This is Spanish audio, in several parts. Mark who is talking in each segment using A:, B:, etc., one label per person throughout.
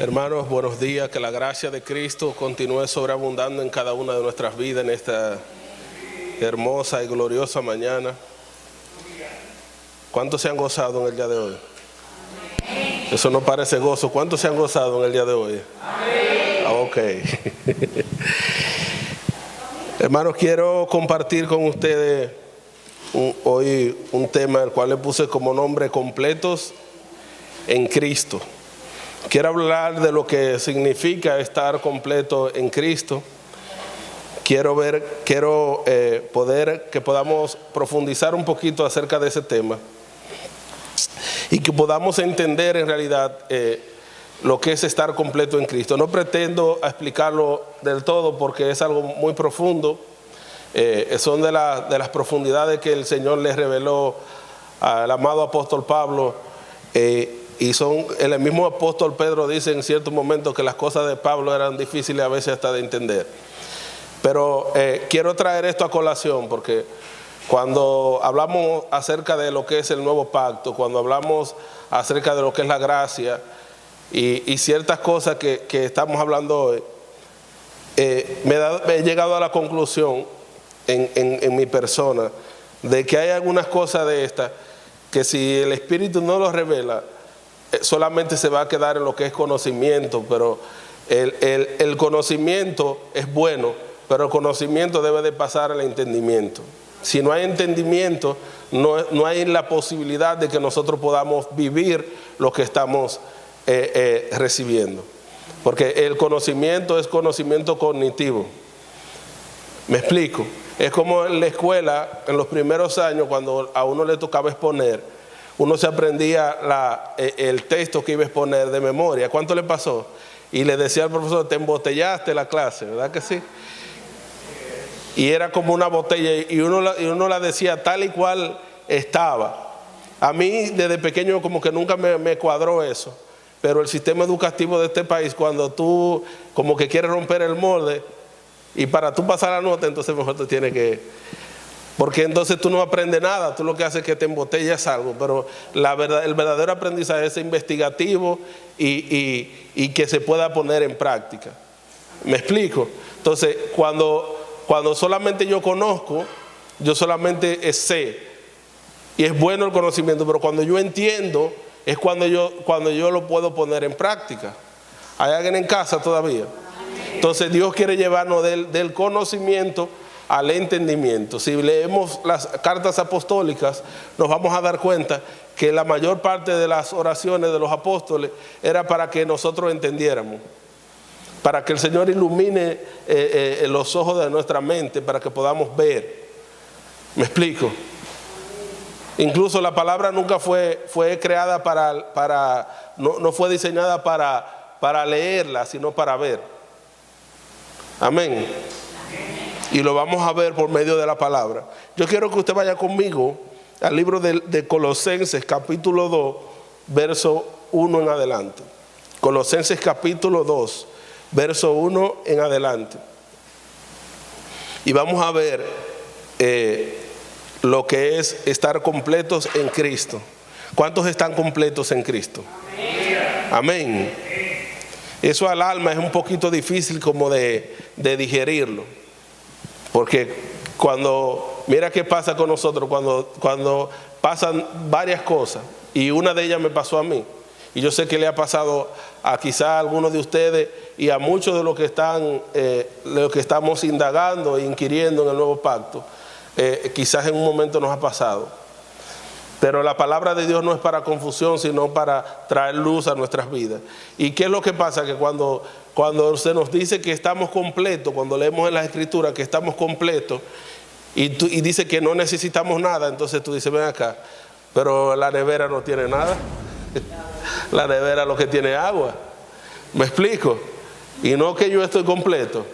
A: Hermanos, buenos días. Que la gracia de Cristo continúe sobreabundando en cada una de nuestras vidas en esta hermosa y gloriosa mañana. ¿Cuántos se han gozado en el día de hoy? Eso no parece gozo. ¿Cuántos se han gozado en el día de hoy? Ok. Hermanos, quiero compartir con ustedes hoy un tema el cual le puse como nombre: completos en Cristo. Quiero hablar de lo que significa estar completo en Cristo. Quiero poder que podamos profundizar un poquito acerca de ese tema y que podamos entender en realidad lo que es estar completo en Cristo. No pretendo explicarlo del todo porque es algo muy profundo. Son de las profundidades que el Señor les reveló al amado apóstol Pablo. El mismo apóstol Pedro dice en cierto momento que las cosas de Pablo eran difíciles a veces hasta de entender. Pero quiero traer esto a colación porque cuando hablamos acerca de lo que es el nuevo pacto, cuando hablamos acerca de lo que es la gracia y ciertas cosas que estamos hablando hoy, he llegado a la conclusión en mi persona de que hay algunas cosas de estas que si el Espíritu no los revela, solamente se va a quedar en lo que es conocimiento. Pero el conocimiento es bueno, pero el conocimiento debe de pasar al entendimiento. Si no hay entendimiento, no hay la posibilidad de que nosotros podamos vivir lo que estamos recibiendo. Porque el conocimiento es conocimiento cognitivo. ¿Me explico? Es como en la escuela, en los primeros años, cuando a uno le tocaba exponer, uno se aprendía el texto que iba a exponer de memoria. ¿Cuánto le pasó? Y le decía al profesor: te embotellaste la clase, ¿verdad que sí? Y era como una botella y uno la decía tal y cual estaba. A mí desde pequeño como que nunca me cuadró eso. Pero el sistema educativo de este país, cuando tú como que quieres romper el molde y para tú pasar la nota, entonces mejor te tienes que... Porque entonces tú no aprendes nada, tú lo que haces es que te embotellas algo. Pero el verdadero aprendizaje es investigativo y que se pueda poner en práctica. ¿Me explico? Entonces, cuando solamente yo conozco, yo solamente sé. Y es bueno el conocimiento, pero cuando yo entiendo, es cuando yo lo puedo poner en práctica. ¿Hay alguien en casa todavía? Entonces Dios quiere llevarnos del conocimiento al entendimiento. Si leemos las cartas apostólicas, nos vamos a dar cuenta que la mayor parte de las oraciones de los apóstoles era para que nosotros entendiéramos, para que el Señor ilumine los ojos de nuestra mente, para que podamos ver. ¿Me explico? Incluso la palabra nunca fue creada no fue diseñada para leerla, sino para ver. Amén. Y lo vamos a ver por medio de la palabra. Yo quiero que usted vaya conmigo al libro de Colosenses capítulo 2, verso 1 en adelante. Colosenses capítulo 2, verso 1 en adelante. Y vamos a ver lo que es estar completos en Cristo. ¿Cuántos están completos en Cristo? Amén. Eso al alma es un poquito difícil como de digerirlo. Porque mira qué pasa con nosotros cuando pasan varias cosas, y una de ellas me pasó a mí, y yo sé que le ha pasado a quizá a algunos de ustedes y a muchos de los que estamos indagando e inquiriendo en el nuevo pacto, quizás en un momento nos ha pasado. Pero la palabra de Dios no es para confusión, sino para traer luz a nuestras vidas. ¿Y qué es lo que pasa? Que cuando se nos dice que estamos completos, cuando leemos en las Escrituras que estamos completos, y dice que no necesitamos nada, entonces tú dices: ven acá, pero la nevera no tiene nada. La nevera lo que tiene es agua. ¿Me explico? Y no que yo estoy completo,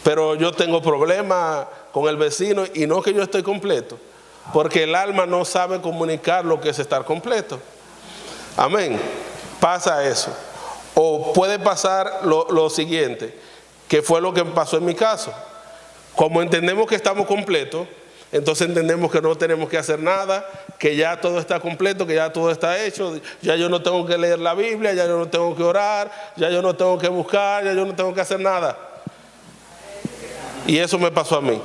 A: pero yo tengo problemas con el vecino y no que yo estoy completo. Porque el alma no sabe comunicar lo que es estar completo. Amén. Pasa eso. O puede pasar lo siguiente, que fue lo que pasó en mi caso. Como entendemos que estamos completos, entonces entendemos que no tenemos que hacer nada, que ya todo está completo, que ya todo está hecho, ya yo no tengo que leer la Biblia, ya yo no tengo que orar, ya yo no tengo que buscar, ya yo no tengo que hacer nada. Y eso me pasó a mí.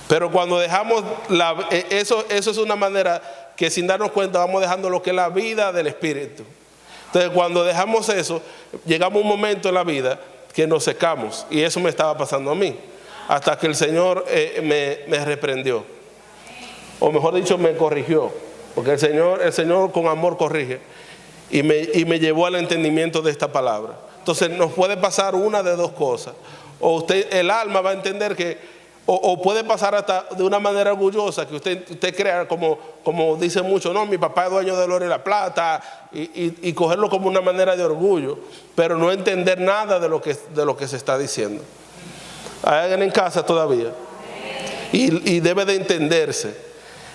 A: Pero cuando dejamos, eso es una manera que sin darnos cuenta vamos dejando lo que es la vida del Espíritu. Entonces cuando dejamos eso, llegamos a un momento en la vida que nos secamos. Y eso me estaba pasando a mí. Hasta que el Señor me reprendió. O mejor dicho, me corrigió. Porque el Señor con amor corrige. Y me llevó al entendimiento de esta palabra. Entonces nos puede pasar una de dos cosas. O el alma va a entender que o puede pasar hasta de una manera orgullosa, que usted crea como dice mucho, no, mi papá es dueño del oro y la plata, y cogerlo como una manera de orgullo, pero no entender nada de lo que se está diciendo. Hay alguien en casa todavía, y debe de entenderse.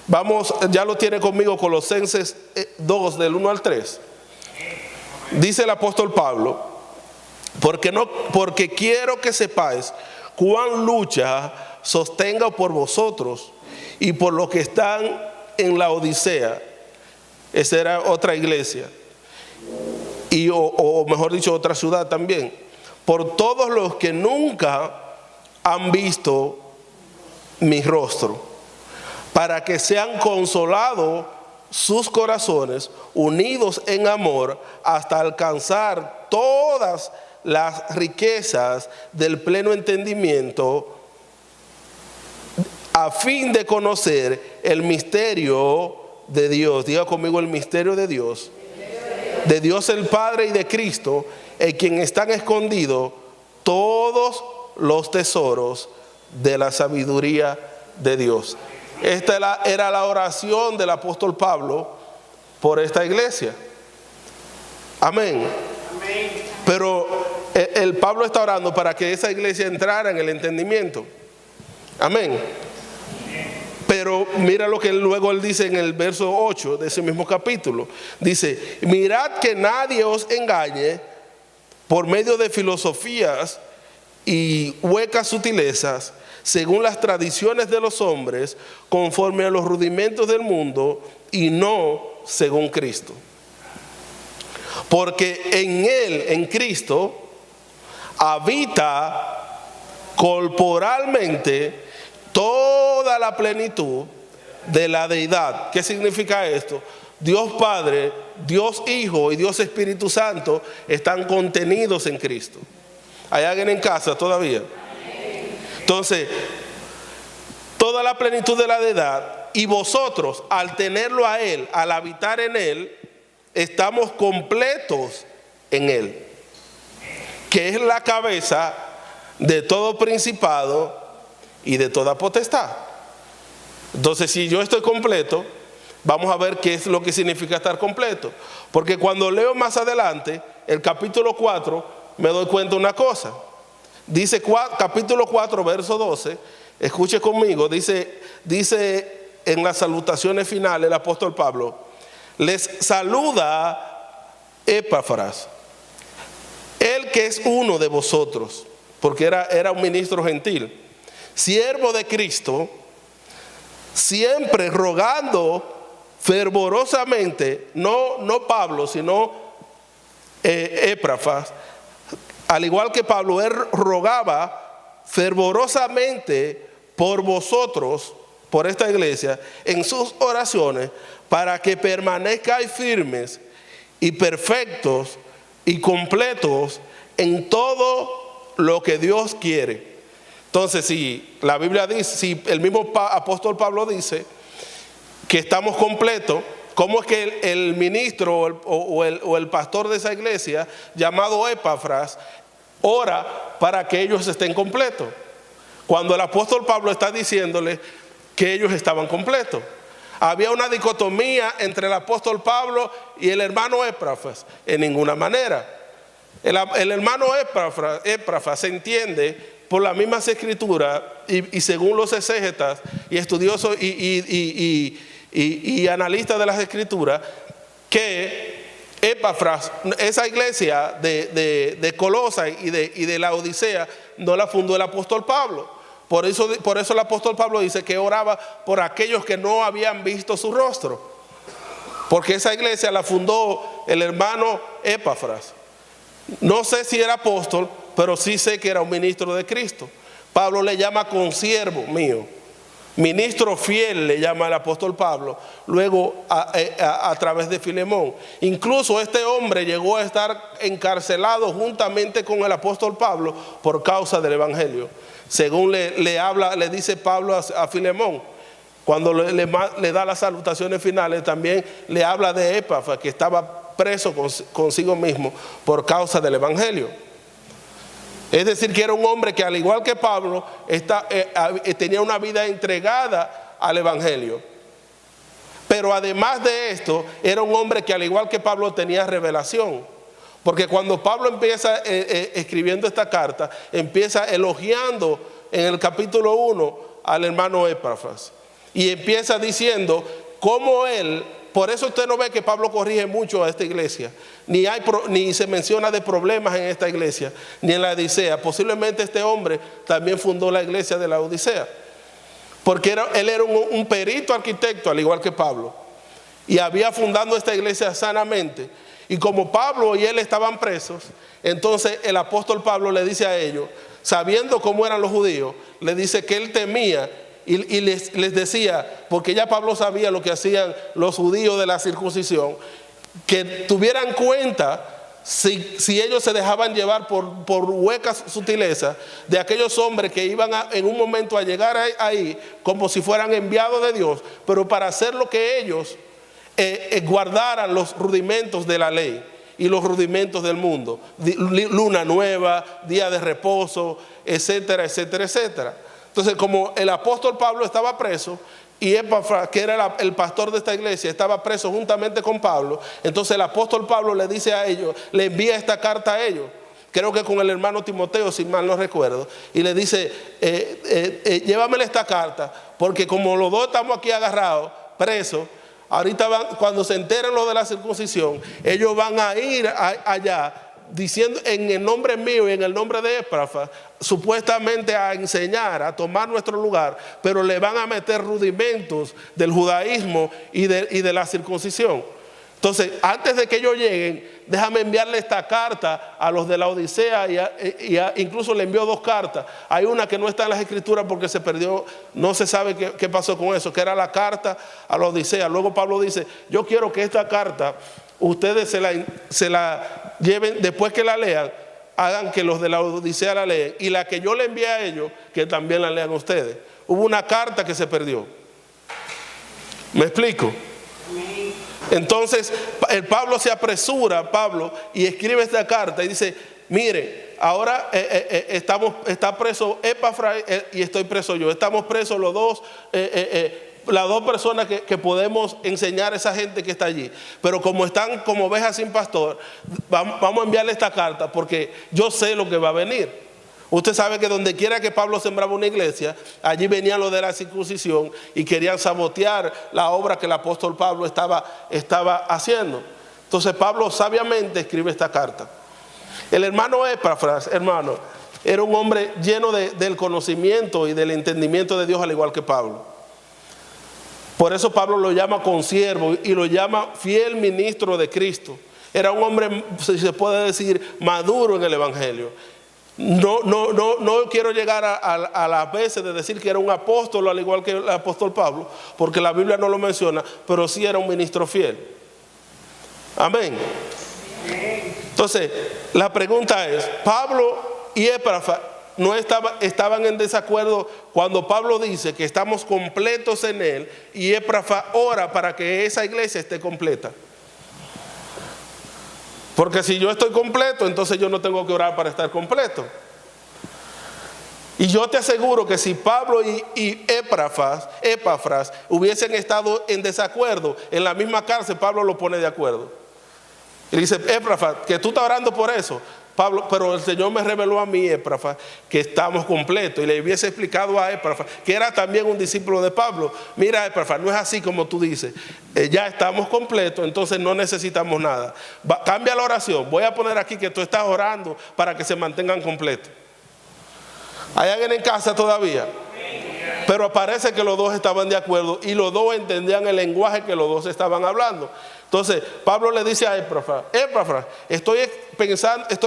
A: Vamos, ya lo tiene conmigo, Colosenses 2, del 1 al 3. Dice el apóstol Pablo, porque quiero que sepáis cuán lucha sostenga por vosotros y por los que están en la Odisea. Esa era otra iglesia, o mejor dicho, otra ciudad también. Por todos los que nunca han visto mi rostro, para que sean consolados sus corazones, unidos en amor, hasta alcanzar todas las riquezas del pleno entendimiento, a fin de conocer el misterio de Dios. Diga conmigo, el misterio de Dios. De Dios el Padre y de Cristo, en quien están escondidos todos los tesoros de la sabiduría de Dios. Esta era la oración del apóstol Pablo por esta iglesia. Amén. Pero el Pablo está orando para que esa iglesia entrara en el entendimiento. Amén. Pero mira lo que luego él dice en el verso 8 de ese mismo capítulo. Dice, mirad que nadie os engañe por medio de filosofías y huecas sutilezas, según las tradiciones de los hombres, conforme a los rudimentos del mundo, y no según Cristo. Porque en Él, en Cristo, habita corporalmente toda la plenitud de la deidad. ¿Qué significa esto? Dios Padre, Dios Hijo y Dios Espíritu Santo están contenidos en Cristo. ¿Hay alguien en casa todavía? Entonces, toda la plenitud de la deidad, y vosotros, al tenerlo a Él, al habitar en Él, estamos completos en Él, que es la cabeza de todo principado y de toda potestad. Entonces, si yo estoy completo, vamos a ver qué es lo que significa estar completo. Porque cuando leo más adelante, el capítulo 4, me doy cuenta de una cosa. Dice capítulo 4, verso 12, escuche conmigo, dice en las salutaciones finales el apóstol Pablo, les saluda Epafras, él que es uno de vosotros, porque era un ministro gentil, siervo de Cristo, siempre rogando fervorosamente, no Pablo, sino Epafras, al igual que Pablo, él rogaba fervorosamente por vosotros, por esta iglesia, en sus oraciones, para que permanezcáis firmes y perfectos y completos en todo lo que Dios quiere. Entonces, si la Biblia dice, si el mismo apóstol Pablo dice que estamos completos, ¿cómo es que el ministro o el pastor de esa iglesia, llamado Epafras, ora para que ellos estén completos? Cuando el apóstol Pablo está diciéndole que ellos estaban completos. Había una dicotomía entre el apóstol Pablo y el hermano Epafras. En ninguna manera. El hermano Epafras se entiende por las mismas escrituras y según los exégetas y estudiosos y analistas de las escrituras, que Epafras, esa iglesia de Colosa y de la Odisea, no la fundó el apóstol Pablo. Por eso el apóstol Pablo dice que oraba por aquellos que no habían visto su rostro. Porque esa iglesia la fundó el hermano Epafras. No sé si era apóstol, pero sí sé que era un ministro de Cristo. Pablo le llama consiervo mío. Ministro fiel le llama el apóstol Pablo, luego a través de Filemón. Incluso este hombre llegó a estar encarcelado juntamente con el apóstol Pablo por causa del evangelio. Según le dice Pablo a Filemón, cuando le da las salutaciones finales, también le habla de Epafras, que estaba preso consigo mismo por causa del evangelio. Es decir, que era un hombre que, al igual que Pablo, tenía una vida entregada al evangelio. Pero además de esto, era un hombre que, al igual que Pablo, tenía revelación. Porque cuando Pablo empieza escribiendo esta carta, empieza elogiando en el capítulo 1 al hermano Epafras. Y empieza diciendo cómo él... Por eso usted no ve que Pablo corrige mucho a esta iglesia, ni se menciona de problemas en esta iglesia, ni en la Odisea. Posiblemente este hombre también fundó la iglesia de la Odisea, porque él era un perito arquitecto, al igual que Pablo, y había fundado esta iglesia sanamente. Y como Pablo y él estaban presos, entonces el apóstol Pablo le dice a ellos, sabiendo cómo eran los judíos, le dice que él temía. Y les decía, porque ya Pablo sabía lo que hacían los judíos de la circuncisión, que tuvieran cuenta si ellos se dejaban llevar por huecas sutilezas de aquellos hombres que iban en un momento a llegar ahí como si fueran enviados de Dios, pero para hacer lo que ellos guardaran los rudimentos de la ley y los rudimentos del mundo, luna nueva, día de reposo, etcétera, etcétera, etcétera. Entonces, como el apóstol Pablo estaba preso y Epafras, que era el pastor de esta iglesia, estaba preso juntamente con Pablo, entonces el apóstol Pablo le dice a ellos, le envía esta carta a ellos, creo que con el hermano Timoteo, si mal no recuerdo, y le dice, llévamele esta carta, porque como los dos estamos aquí agarrados, presos, ahorita cuando se enteren lo de la circuncisión, ellos van a ir allá, diciendo en el nombre mío y en el nombre de Epafras, supuestamente a enseñar, a tomar nuestro lugar, pero le van a meter rudimentos del judaísmo y de la circuncisión. Entonces, antes de que ellos lleguen, déjame enviarle esta carta a los de la Odisea incluso le envió 2 cartas. Hay una que no está en las escrituras porque se perdió, no se sabe qué pasó con eso, que era la carta a la Odisea. Luego Pablo dice, yo quiero que esta carta ustedes se la lleven, después que la lean, hagan que los de la Odisea la lean, y la que yo le envié a ellos, que también la lean ustedes. Hubo una carta que se perdió. ¿Me explico? Entonces Pablo se apresura, y escribe esta carta y dice, mire, ahora está preso Epafras y estoy preso yo. Estamos presos los dos, las dos personas que podemos enseñar a esa gente que está allí. Pero como están como ovejas sin pastor, vamos a enviarle esta carta porque yo sé lo que va a venir. Usted sabe que donde quiera que Pablo sembraba una iglesia, allí venía lo de la circuncisión y querían sabotear la obra que el apóstol Pablo estaba haciendo. Entonces Pablo sabiamente escribe esta carta. El hermano Epafras, hermano, era un hombre lleno del conocimiento y del entendimiento de Dios, al igual que Pablo. Por eso Pablo lo llama consiervo y lo llama fiel ministro de Cristo. Era un hombre, si se puede decir, maduro en el evangelio. No quiero llegar a las veces de decir que era un apóstol, al igual que el apóstol Pablo, porque la Biblia no lo menciona, pero sí era un ministro fiel. Amén. Entonces, la pregunta es, Pablo y Epafras no estaban en desacuerdo cuando Pablo dice que estamos completos en él y Epafras ora para que esa iglesia esté completa. Porque si yo estoy completo, entonces yo no tengo que orar para estar completo. Y yo te aseguro que si Pablo y Epafras hubiesen estado en desacuerdo, en la misma cárcel Pablo lo pone de acuerdo. Y dice, Epafras, que tú estás orando por eso. Pablo, pero el Señor me reveló a mí, Epafras, que estamos completos. Y le hubiese explicado a Epafras, que era también un discípulo de Pablo. Mira, Epafras, no es así como tú dices. Ya estamos completos, entonces no necesitamos nada. Cambia la oración. Voy a poner aquí que tú estás orando para que se mantengan completos. ¿Hay alguien en casa todavía? Pero parece que los dos estaban de acuerdo y los dos entendían el lenguaje que los dos estaban hablando. Entonces Pablo le dice a Epafras, estoy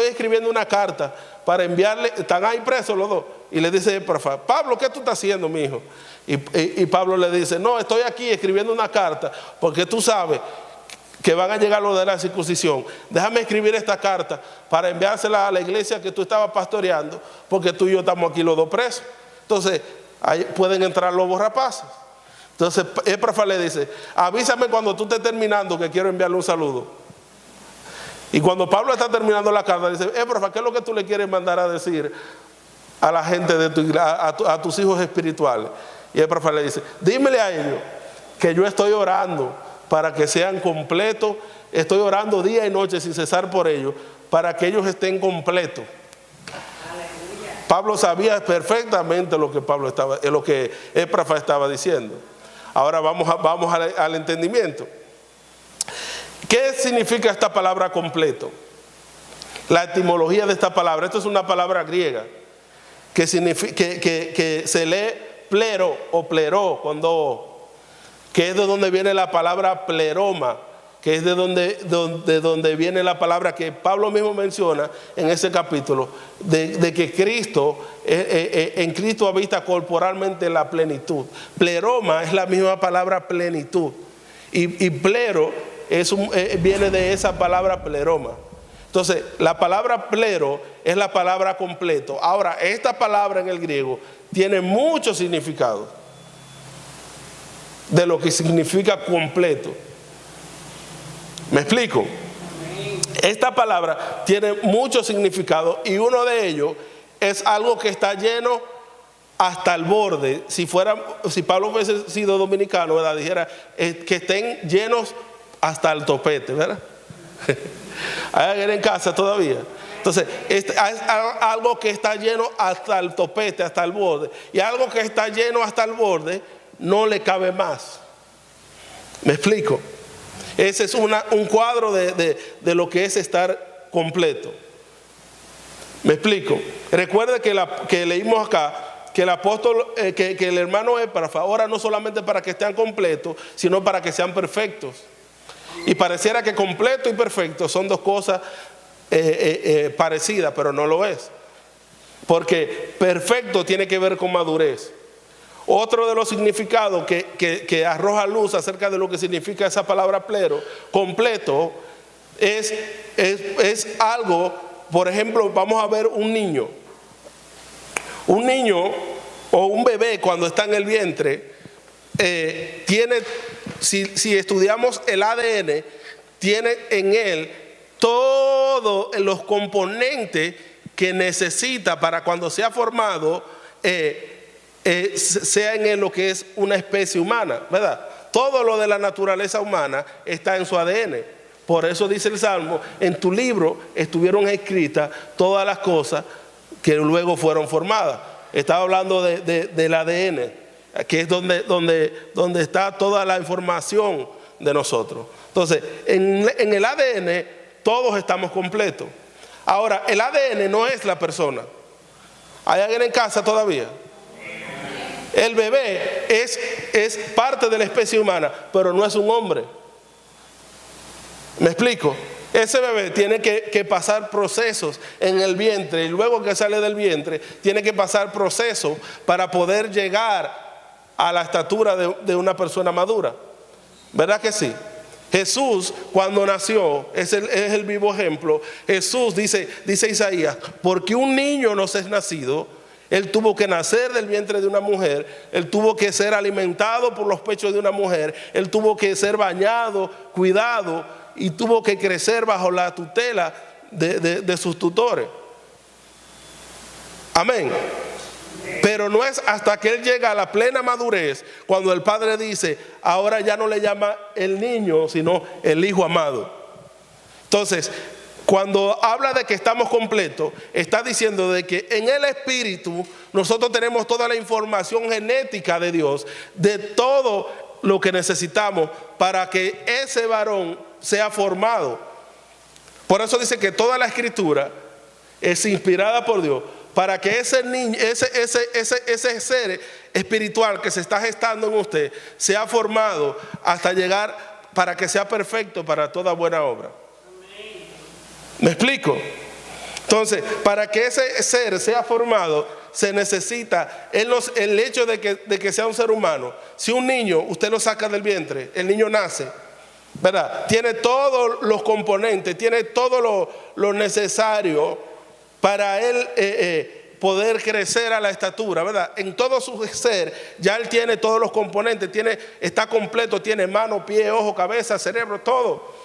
A: escribiendo una carta para enviarle. Están ahí presos los dos. Y le dice Epafras, Pablo, ¿qué tú estás haciendo, mi hijo? Y Pablo le dice, no, estoy aquí escribiendo una carta porque tú sabes que van a llegar los de la circuncisión. Déjame escribir esta carta para enviársela a la iglesia que tú estabas pastoreando, porque tú y yo estamos aquí los dos presos. Entonces ahí pueden entrar lobos rapaces. Entonces Epafras le dice, avísame cuando tú estés terminando, que quiero enviarle un saludo. Y cuando Pablo está terminando la carta, dice, Epafras, ¿qué es lo que tú le quieres mandar a decir a la gente de tu iglesia, a tus hijos espirituales? Y Epafras le dice, dímele a ellos que yo estoy orando para que sean completos. Estoy orando día y noche sin cesar por ellos, para que ellos estén completos. Pablo sabía perfectamente lo que Epafras estaba diciendo. Ahora vamos al entendimiento. ¿Qué significa esta palabra completo? La etimología de esta palabra. Esto es una palabra griega que se lee plero o pleró con dos O, que es de donde viene la palabra pleroma, que es de donde viene la palabra que Pablo mismo menciona en ese capítulo, de que Cristo, en Cristo habita corporalmente la plenitud. Pleroma es la misma palabra plenitud. Y plero viene de esa palabra pleroma. Entonces, la palabra plero es la palabra completo. Ahora, esta palabra en el griego tiene mucho significado de lo que significa completo. ¿Me explico? Esta palabra tiene mucho significado y uno de ellos es algo que está lleno hasta el borde. Si Pablo hubiese sido dominicano, ¿verdad?, dijera que estén llenos hasta el topete, ¿verdad? ¿Hay alguien en casa todavía? Entonces, es algo que está lleno hasta el topete, hasta el borde. Y algo que está lleno hasta el borde no le cabe más. ¿Me explico? Ese es un cuadro de lo que es estar completo. ¿Me explico? Recuerde que leímos acá que el apóstol, que el hermano Epafras ora no solamente para que estén completos, sino para que sean perfectos. Y pareciera que completo y perfecto son dos cosas parecidas, pero no lo es. Porque perfecto tiene que ver con madurez. Otro de los significados que arroja luz acerca de lo que significa esa palabra plero, completo, es algo. Por ejemplo, vamos a ver un niño o un bebé cuando está en el vientre, tiene, si estudiamos el ADN, tiene en él todos los componentes que necesita para cuando sea formado, sea en él lo que es una especie humana, ¿verdad? Todo lo de la naturaleza humana está en su ADN. Por eso dice el Salmo, en tu libro estuvieron escritas todas las cosas que luego fueron formadas. Estaba hablando del ADN, que es donde está toda la información de nosotros. Entonces, en el ADN todos estamos completos. Ahora, el ADN no es la persona. ¿Hay alguien en casa todavía? El bebé es parte de la especie humana, pero no es un hombre. ¿Me explico? Ese bebé tiene que pasar procesos en el vientre y luego que sale del vientre tiene que pasar procesos para poder llegar a la estatura de una persona madura. ¿Verdad que sí? Jesús, cuando nació, es el vivo ejemplo. Jesús, dice Isaías, porque un niño nos es nacido, él tuvo que nacer del vientre de una mujer, él tuvo que ser alimentado por los pechos de una mujer, él tuvo que ser bañado, cuidado y tuvo que crecer bajo la tutela de sus tutores. Amén. Pero no es hasta que él llega a la plena madurez cuando el padre dice, ahora ya no le llama el niño, sino el hijo amado. Entonces, cuando habla de que estamos completos, está diciendo de que en el espíritu nosotros tenemos toda la información genética de Dios, de todo lo que necesitamos para que ese varón sea formado. Por eso dice que toda la escritura es inspirada por Dios para que ese niño, ese ser espiritual que se está gestando en usted sea formado hasta llegar para que sea perfecto para toda buena obra. ¿Me explico? Entonces, para que ese ser sea formado, se necesita el hecho de que sea un ser humano. Si un niño, usted lo saca del vientre, el niño nace, ¿verdad? Tiene todos los componentes, tiene todo lo necesario para él poder crecer a la estatura, ¿verdad? En todo su ser, ya él tiene todos los componentes, está completo, tiene mano, pie, ojo, cabeza, cerebro, todo.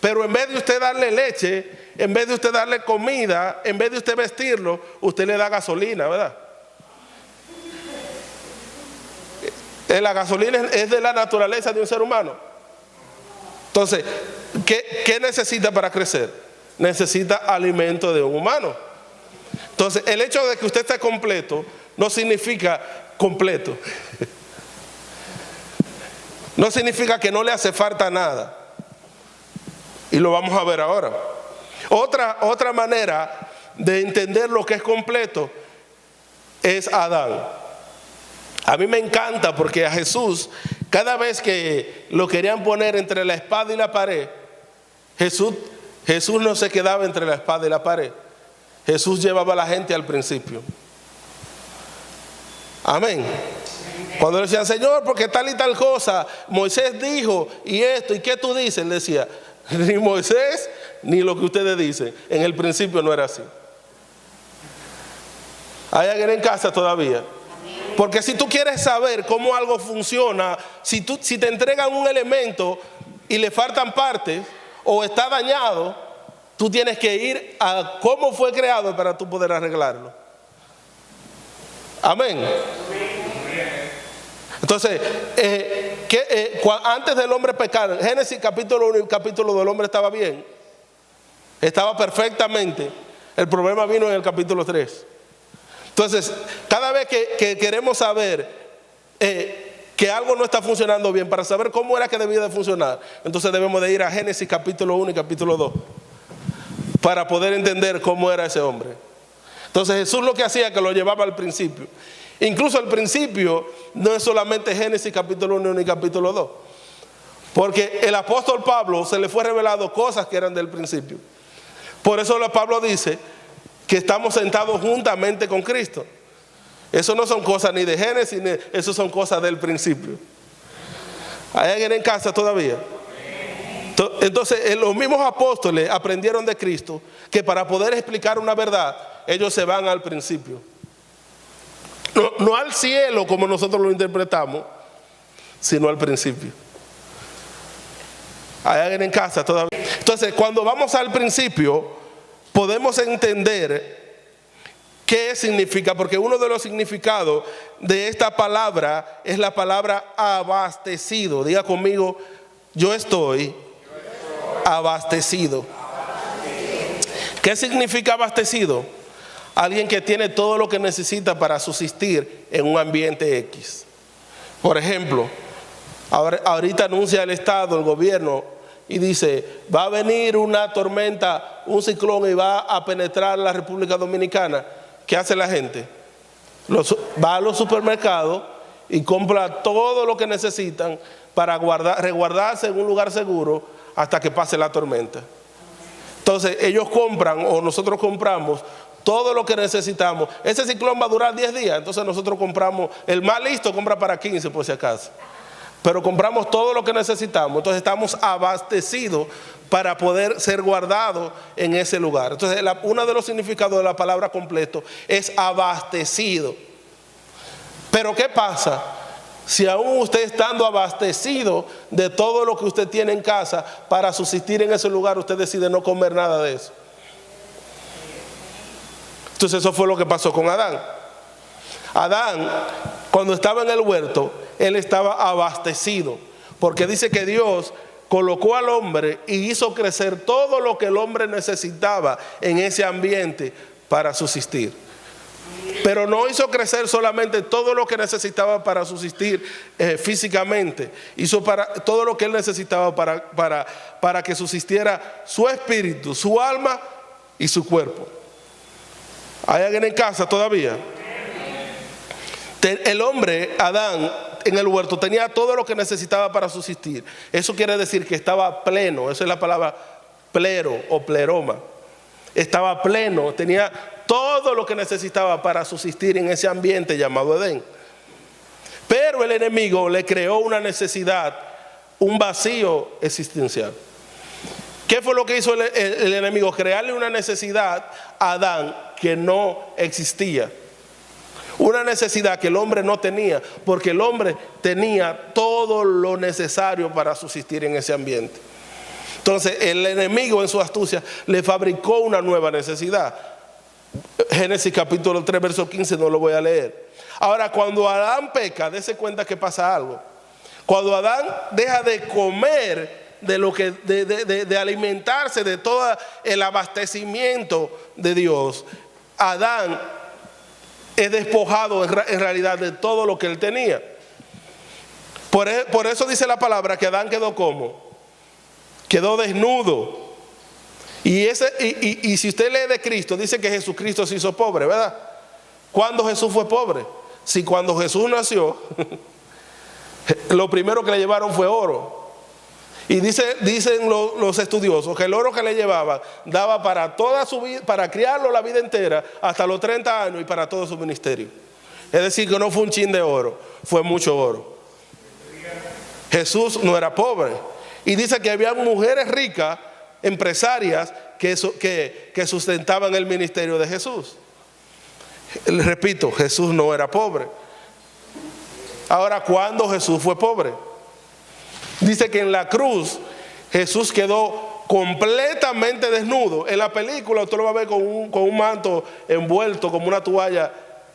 A: Pero en vez de usted darle leche, en vez de usted darle comida, en vez de usted vestirlo, usted le da gasolina, ¿verdad? La gasolina es de la naturaleza de un ser humano. Entonces, ¿qué necesita para crecer? Necesita alimento de un humano. Entonces, el hecho de que usted esté completo no significa completo. No significa que no le hace falta nada. Y lo vamos a ver ahora. Otra manera de entender lo que es completo es Adán. A mí me encanta porque a Jesús, cada vez que lo querían poner entre la espada y la pared, Jesús no se quedaba entre la espada y la pared. Jesús llevaba a la gente al principio. Amén. Cuando le decían, Señor, porque tal y tal cosa, Moisés dijo, y esto, ¿y qué tú dices? Él decía, ni Moisés, ni lo que ustedes dicen. En el principio no era así. ¿Hay alguien en casa todavía? Porque si tú quieres saber cómo algo funciona, si te entregan un elemento y le faltan partes o está dañado, tú tienes que ir a cómo fue creado para tú poder arreglarlo. Amén. Entonces, antes del hombre pecar, Génesis capítulo 1 y capítulo 2, el hombre estaba bien, estaba perfectamente. El problema vino en el capítulo 3. Entonces, cada vez que queremos saber que algo no está funcionando bien, para saber cómo era que debía de funcionar, entonces debemos de ir a Génesis capítulo 1 y capítulo 2 para poder entender cómo era ese hombre. Entonces Jesús lo que hacía es que lo llevaba al principio. Incluso el principio no es solamente Génesis capítulo 1 y capítulo 2, porque el apóstol Pablo se le fue revelado cosas que eran del principio. Por eso Pablo dice que estamos sentados juntamente con Cristo. Eso no son cosas ni de Génesis, eso son cosas del principio. ¿Hay alguien en casa todavía? Entonces los mismos apóstoles aprendieron de Cristo que para poder explicar una verdad, ellos se van al principio. No al cielo como nosotros lo interpretamos, sino al principio. ¿Hay alguien en casa todavía? Entonces, cuando vamos al principio, podemos entender qué significa, porque uno de los significados de esta palabra es la palabra abastecido. Diga conmigo, yo estoy abastecido. ¿Qué significa abastecido? Alguien que tiene todo lo que necesita para subsistir en un ambiente X. Por ejemplo, ahorita anuncia el Estado, el gobierno, y dice, va a venir una tormenta, un ciclón y va a penetrar la República Dominicana. ¿Qué hace la gente? Va a los supermercados y compra todo lo que necesitan para resguardarse en un lugar seguro hasta que pase la tormenta. Entonces ellos compran, o nosotros compramos todo lo que necesitamos. Ese ciclón va a durar 10 días, entonces nosotros compramos, el más listo compra para 15 por si acaso. Pero compramos todo lo que necesitamos, entonces estamos abastecidos para poder ser guardados en ese lugar. Entonces uno de los significados de la palabra completo es abastecido. Pero ¿qué pasa? Si aún usted estando abastecido de todo lo que usted tiene en casa para subsistir en ese lugar, usted decide no comer nada de eso. Entonces eso fue lo que pasó con Adán. Adán, cuando estaba en el huerto, él estaba abastecido, porque dice que Dios colocó al hombre y hizo crecer todo lo que el hombre necesitaba en ese ambiente para subsistir. Pero no hizo crecer solamente todo lo que necesitaba para subsistir físicamente. Hizo todo lo que él necesitaba para que subsistiera su espíritu, su alma y su cuerpo. ¿Hay alguien en casa todavía? El hombre, Adán, en el huerto tenía todo lo que necesitaba para subsistir. Eso quiere decir que estaba pleno. Esa es la palabra plero o pleroma. Estaba pleno, tenía todo lo que necesitaba para subsistir en ese ambiente llamado Edén. Pero el enemigo le creó una necesidad, un vacío existencial. ¿Qué fue lo que hizo el enemigo? Crearle una necesidad a Adán que no existía. Una necesidad que el hombre no tenía, porque el hombre tenía todo lo necesario para subsistir en ese ambiente. Entonces el enemigo en su astucia le fabricó una nueva necesidad. Génesis capítulo 3 verso 15, no lo voy a leer. Ahora, cuando Adán peca, dése cuenta que pasa algo. Cuando Adán deja de comer de alimentarse de todo el abastecimiento de Dios, Adán es despojado en realidad de todo lo que él tenía. Por eso dice la palabra que Adán quedó ¿cómo? Quedó desnudo. Y si usted lee de Cristo, dice que Jesucristo se hizo pobre, ¿verdad? ¿Cuándo Jesús fue pobre? Si cuando Jesús nació, lo primero que le llevaron fue oro. Y dicen los estudiosos que el oro que le llevaban daba para toda su vida, para criarlo la vida entera, hasta los 30 años y para todo su ministerio. Es decir, que no fue un chin de oro, fue mucho oro. Jesús no era pobre. Y dice que había mujeres ricas, empresarias, que sustentaban el ministerio de Jesús. Repito, Jesús no era pobre. Ahora, ¿cuándo Jesús fue pobre? Dice que en la cruz Jesús quedó completamente desnudo. En la película usted lo va a ver con un manto envuelto como una toalla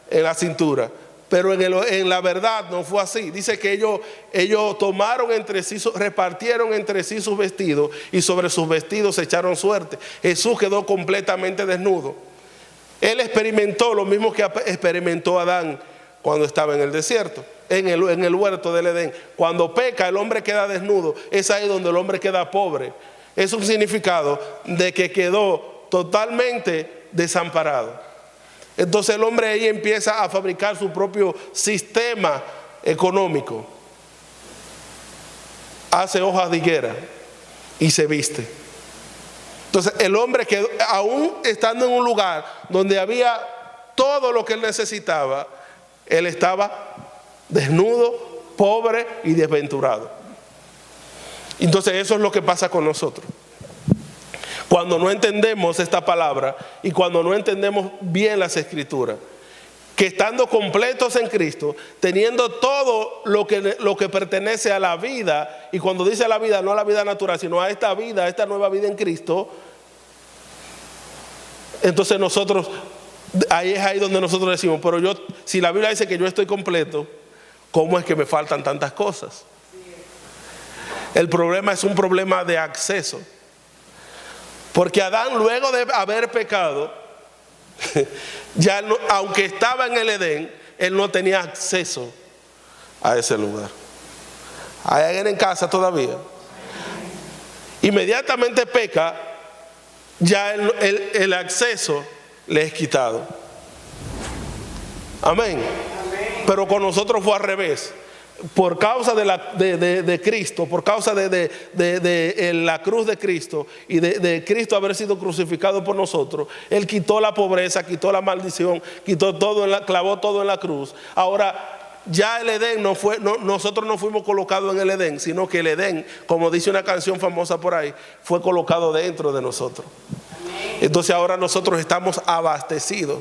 A: en la cintura. Pero en la verdad no fue así. Dice que ellos tomaron entre sí, repartieron entre sí sus vestidos y sobre sus vestidos se echaron suerte. Jesús quedó completamente desnudo. Él experimentó lo mismo que experimentó Adán cuando estaba en el desierto, en el huerto del Edén. Cuando peca, el hombre queda desnudo. Es ahí donde el hombre queda pobre. Es un significado de que quedó totalmente desamparado. Entonces el hombre ahí empieza a fabricar su propio sistema económico. Hace hojas de higuera y se viste. Entonces el hombre quedó, aún estando en un lugar donde había todo lo que él necesitaba, él estaba desnudo, pobre y desventurado. Entonces eso es lo que pasa con nosotros. Cuando no entendemos esta palabra y cuando no entendemos bien las escrituras, que estando completos en Cristo, teniendo todo lo que pertenece a la vida, y cuando dice la vida, no a la vida natural, sino a esta vida, a esta nueva vida en Cristo, entonces nosotros, ahí es ahí donde nosotros decimos, pero si la Biblia dice que yo estoy completo, ¿cómo es que me faltan tantas cosas? El problema es un problema de acceso. Porque Adán, luego de haber pecado, ya no, aunque estaba en el Edén, él no tenía acceso a ese lugar. ¿Hay alguien en casa todavía? Inmediatamente peca, ya el acceso le es quitado. Amén. Pero con nosotros fue al revés. Por causa de Cristo, por causa de la cruz de Cristo y de Cristo haber sido crucificado por nosotros, Él quitó la pobreza, quitó la maldición, quitó todo, clavó todo en la cruz. Ahora ya el Edén nosotros no fuimos colocados en el Edén, sino que el Edén, como dice una canción famosa por ahí, fue colocado dentro de nosotros. Entonces ahora nosotros estamos abastecidos.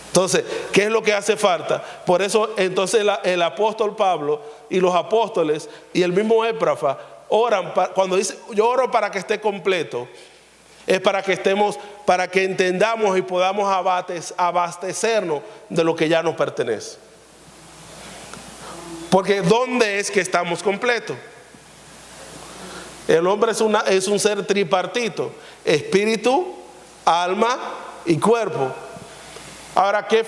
A: Entonces, ¿qué es lo que hace falta? Por eso entonces el apóstol Pablo y los apóstoles y el mismo Éprafas oran, cuando dice yo oro para que esté completo, es para que entendamos y podamos abastecernos de lo que ya nos pertenece. Porque ¿dónde es que estamos completos? El hombre es un ser tripartito: espíritu, alma y cuerpo. Ahora, ¿qué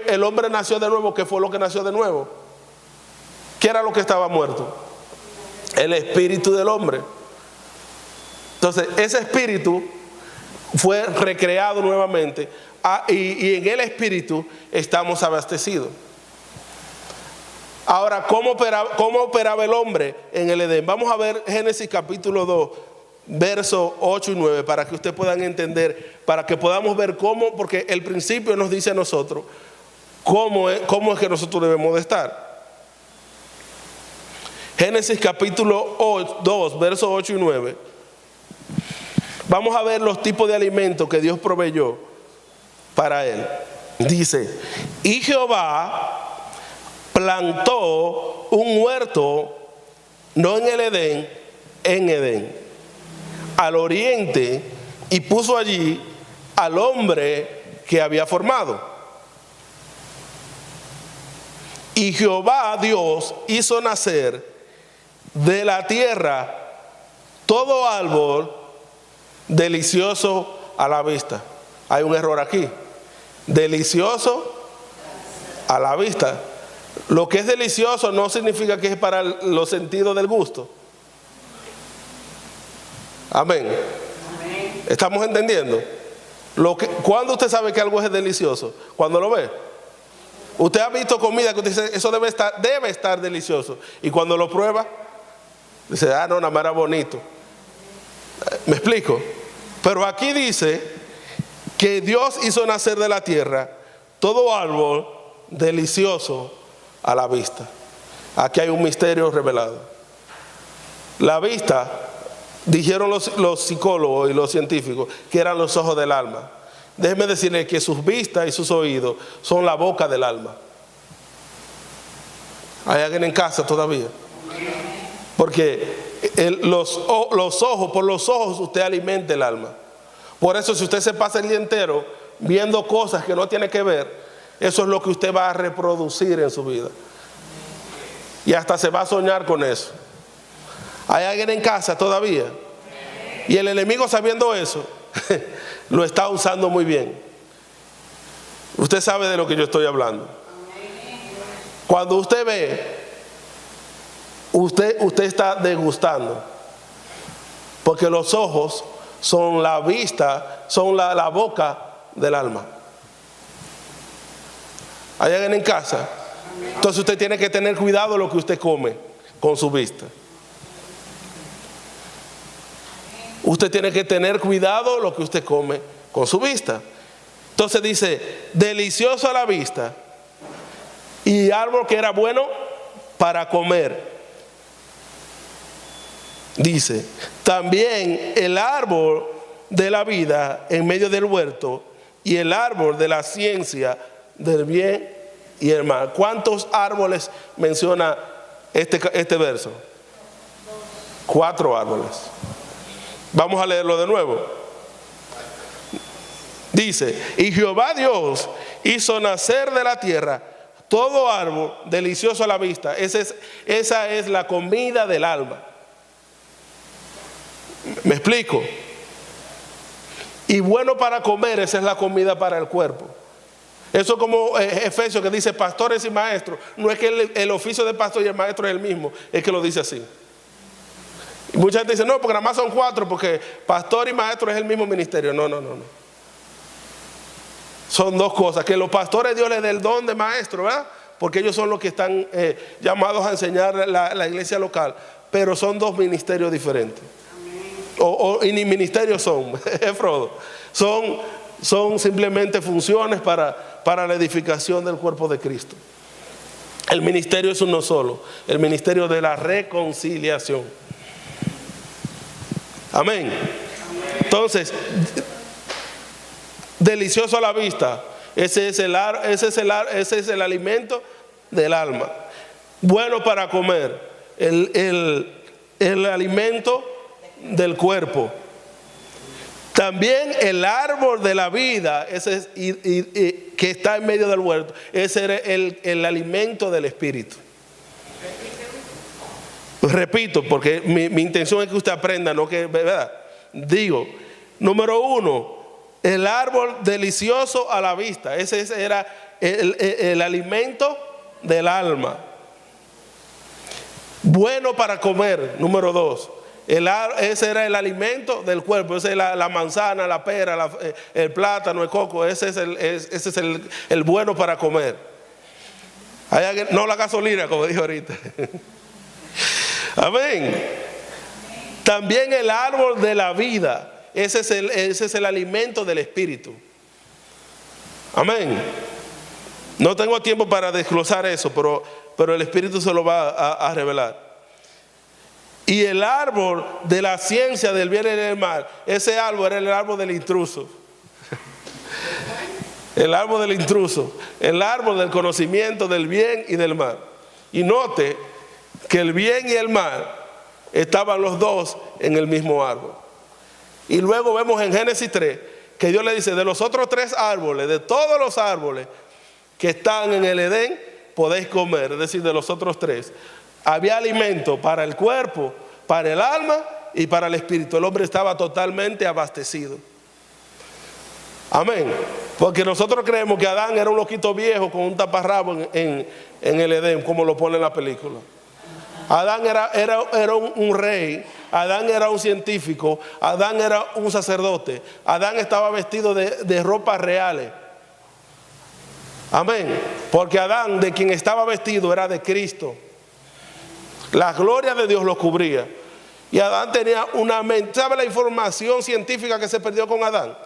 A: el hombre nació de nuevo? ¿Qué fue lo que nació de nuevo? ¿Qué era lo que estaba muerto? El espíritu del hombre. Entonces, ese espíritu fue recreado nuevamente y en el Espíritu estamos abastecidos. Ahora, ¿cómo operaba el hombre en el Edén? Vamos a ver Génesis capítulo 2, versos 8 y 9, para que ustedes puedan entender, para que podamos ver cómo, porque el principio nos dice a nosotros cómo es que nosotros debemos de estar. Génesis capítulo 2, versos 8 y 9. Vamos a ver los tipos de alimentos que Dios proveyó para él. Dice, y Jehová plantó un huerto, no en el Edén, en Edén, al oriente, y puso allí al hombre que había formado. Y Jehová Dios hizo nacer de la tierra todo árbol delicioso a la vista. Hay un error aquí. Delicioso a la vista. Lo que es delicioso no significa que es para los sentidos del gusto. Amén. ¿Estamos entendiendo? ¿Cuándo usted sabe que algo es delicioso? Cuando lo ve. Usted ha visto comida que usted dice, eso debe estar delicioso. Y cuando lo prueba, dice, no, nada más era bonito. ¿Me explico? Pero aquí dice que Dios hizo nacer de la tierra todo árbol delicioso a la vista. Aquí hay un misterio revelado. La vista, dijeron los psicólogos y los científicos, que eran los ojos del alma. Déjenme decirles que sus vistas y sus oídos son la boca del alma. ¿Hay alguien en casa todavía? Porque por los ojos usted alimenta el alma. Por eso si usted se pasa el día entero viendo cosas que no tiene que ver, eso es lo que usted va a reproducir en su vida. Y hasta se va a soñar con eso. ¿Hay alguien en casa todavía? Y el enemigo, sabiendo eso, lo está usando muy bien. Usted sabe de lo que yo estoy hablando. Cuando usted ve, usted está degustando. Porque los ojos son la vista, son la boca del alma. ¿Hay alguien en casa? Entonces usted tiene que tener cuidado de lo que usted come con su vista. Usted tiene que tener cuidado de lo que usted come con su vista. Entonces dice, delicioso a la vista y árbol que era bueno para comer. Dice, también el árbol de la vida en medio del huerto y el árbol de la ciencia del bien y el mal. ¿Cuántos árboles menciona este verso? 4 árboles. Vamos a leerlo de nuevo. Dice, y Jehová Dios hizo nacer de la tierra todo árbol delicioso a la vista. Esa es la comida del alma. ¿Me explico? Y bueno para comer, esa es la comida para el cuerpo. Eso como Efesios que dice pastores y maestros. No es que el oficio de pastor y el maestro es el mismo, es que lo dice así. Y mucha gente dice, no, porque nada más son 4, porque pastor y maestro es el mismo ministerio. No. Son 2 cosas. Que los pastores Dios les dé el don de maestro, ¿verdad? Porque ellos son los que están llamados a enseñar la iglesia local. Pero son 2 ministerios diferentes. Y ni ministerios son, Frodo. Son simplemente funciones para la edificación del cuerpo de Cristo. El ministerio es uno solo, el ministerio de la reconciliación. Amén. Entonces, delicioso a la vista, ese es el alimento del alma. Bueno para comer, el alimento del cuerpo. También el árbol de la vida, ese que está en medio del huerto, ese era el alimento del espíritu. Repito, porque mi intención es que usted aprenda, no que, ¿verdad? Digo, número 1, el árbol delicioso a la vista, ese era el alimento del alma. Bueno para comer, número 2. Ese era el alimento del cuerpo. Esa es la manzana, la pera, el plátano, el coco. Ese es el bueno para comer. No la gasolina, como dije ahorita. Amén. También el árbol de la vida. Ese es el alimento del espíritu. Amén. No tengo tiempo para desglosar eso, pero el espíritu se lo va a revelar. Y el árbol de la ciencia del bien y del mal, ese árbol era el árbol del intruso. El árbol del intruso, el árbol del conocimiento del bien y del mal. Y note que el bien y el mal estaban los dos en el mismo árbol. Y luego vemos en Génesis 3 que Dios le dice: de los otros 3 árboles, de todos los árboles que están en el Edén, podéis comer. Es decir, de los otros 3. Había alimento para el cuerpo, para el alma y para el espíritu. El hombre estaba totalmente abastecido. Amén. Porque nosotros creemos que Adán era un loquito viejo con un taparrabo en el Edén, como lo pone en la película. Adán era un rey. Adán era un científico. Adán era un sacerdote. Adán estaba vestido de ropas reales. Amén. Porque Adán, de quien estaba vestido, era de Cristo. La gloria de Dios lo cubría. Y Adán tenía una mente. ¿Sabe la información científica que se perdió con Adán?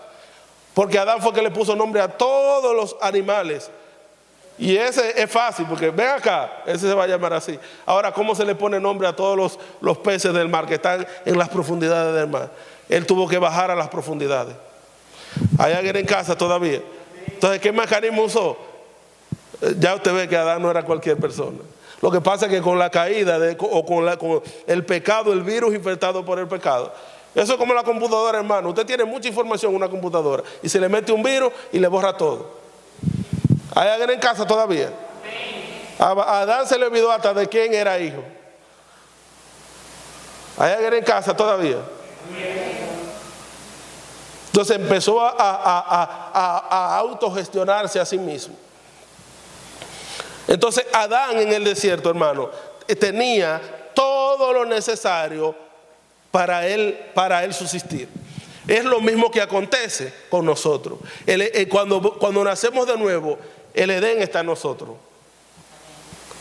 A: Porque Adán fue que le puso nombre a todos los animales. Y ese es fácil, porque ven acá, ese se va a llamar así. Ahora, ¿cómo se le pone nombre a todos los peces del mar que están en las profundidades del mar? Él tuvo que bajar a las profundidades. ¿Hay alguien en casa todavía? Entonces, ¿qué mecanismo usó? Ya usted ve que Adán no era cualquier persona. Lo que pasa es que con la caída con el pecado, el virus infectado por el pecado. Eso es como la computadora, hermano. Usted tiene mucha información en una computadora y se le mete un virus y le borra todo. ¿Hay alguien en casa todavía? A Adán se le olvidó hasta de quién era hijo. ¿Hay alguien en casa todavía? Entonces empezó a autogestionarse a sí mismo. Entonces Adán en el desierto, hermano, tenía todo lo necesario para él subsistir. Es lo mismo que acontece con nosotros. Cuando nacemos de nuevo, el Edén está en nosotros.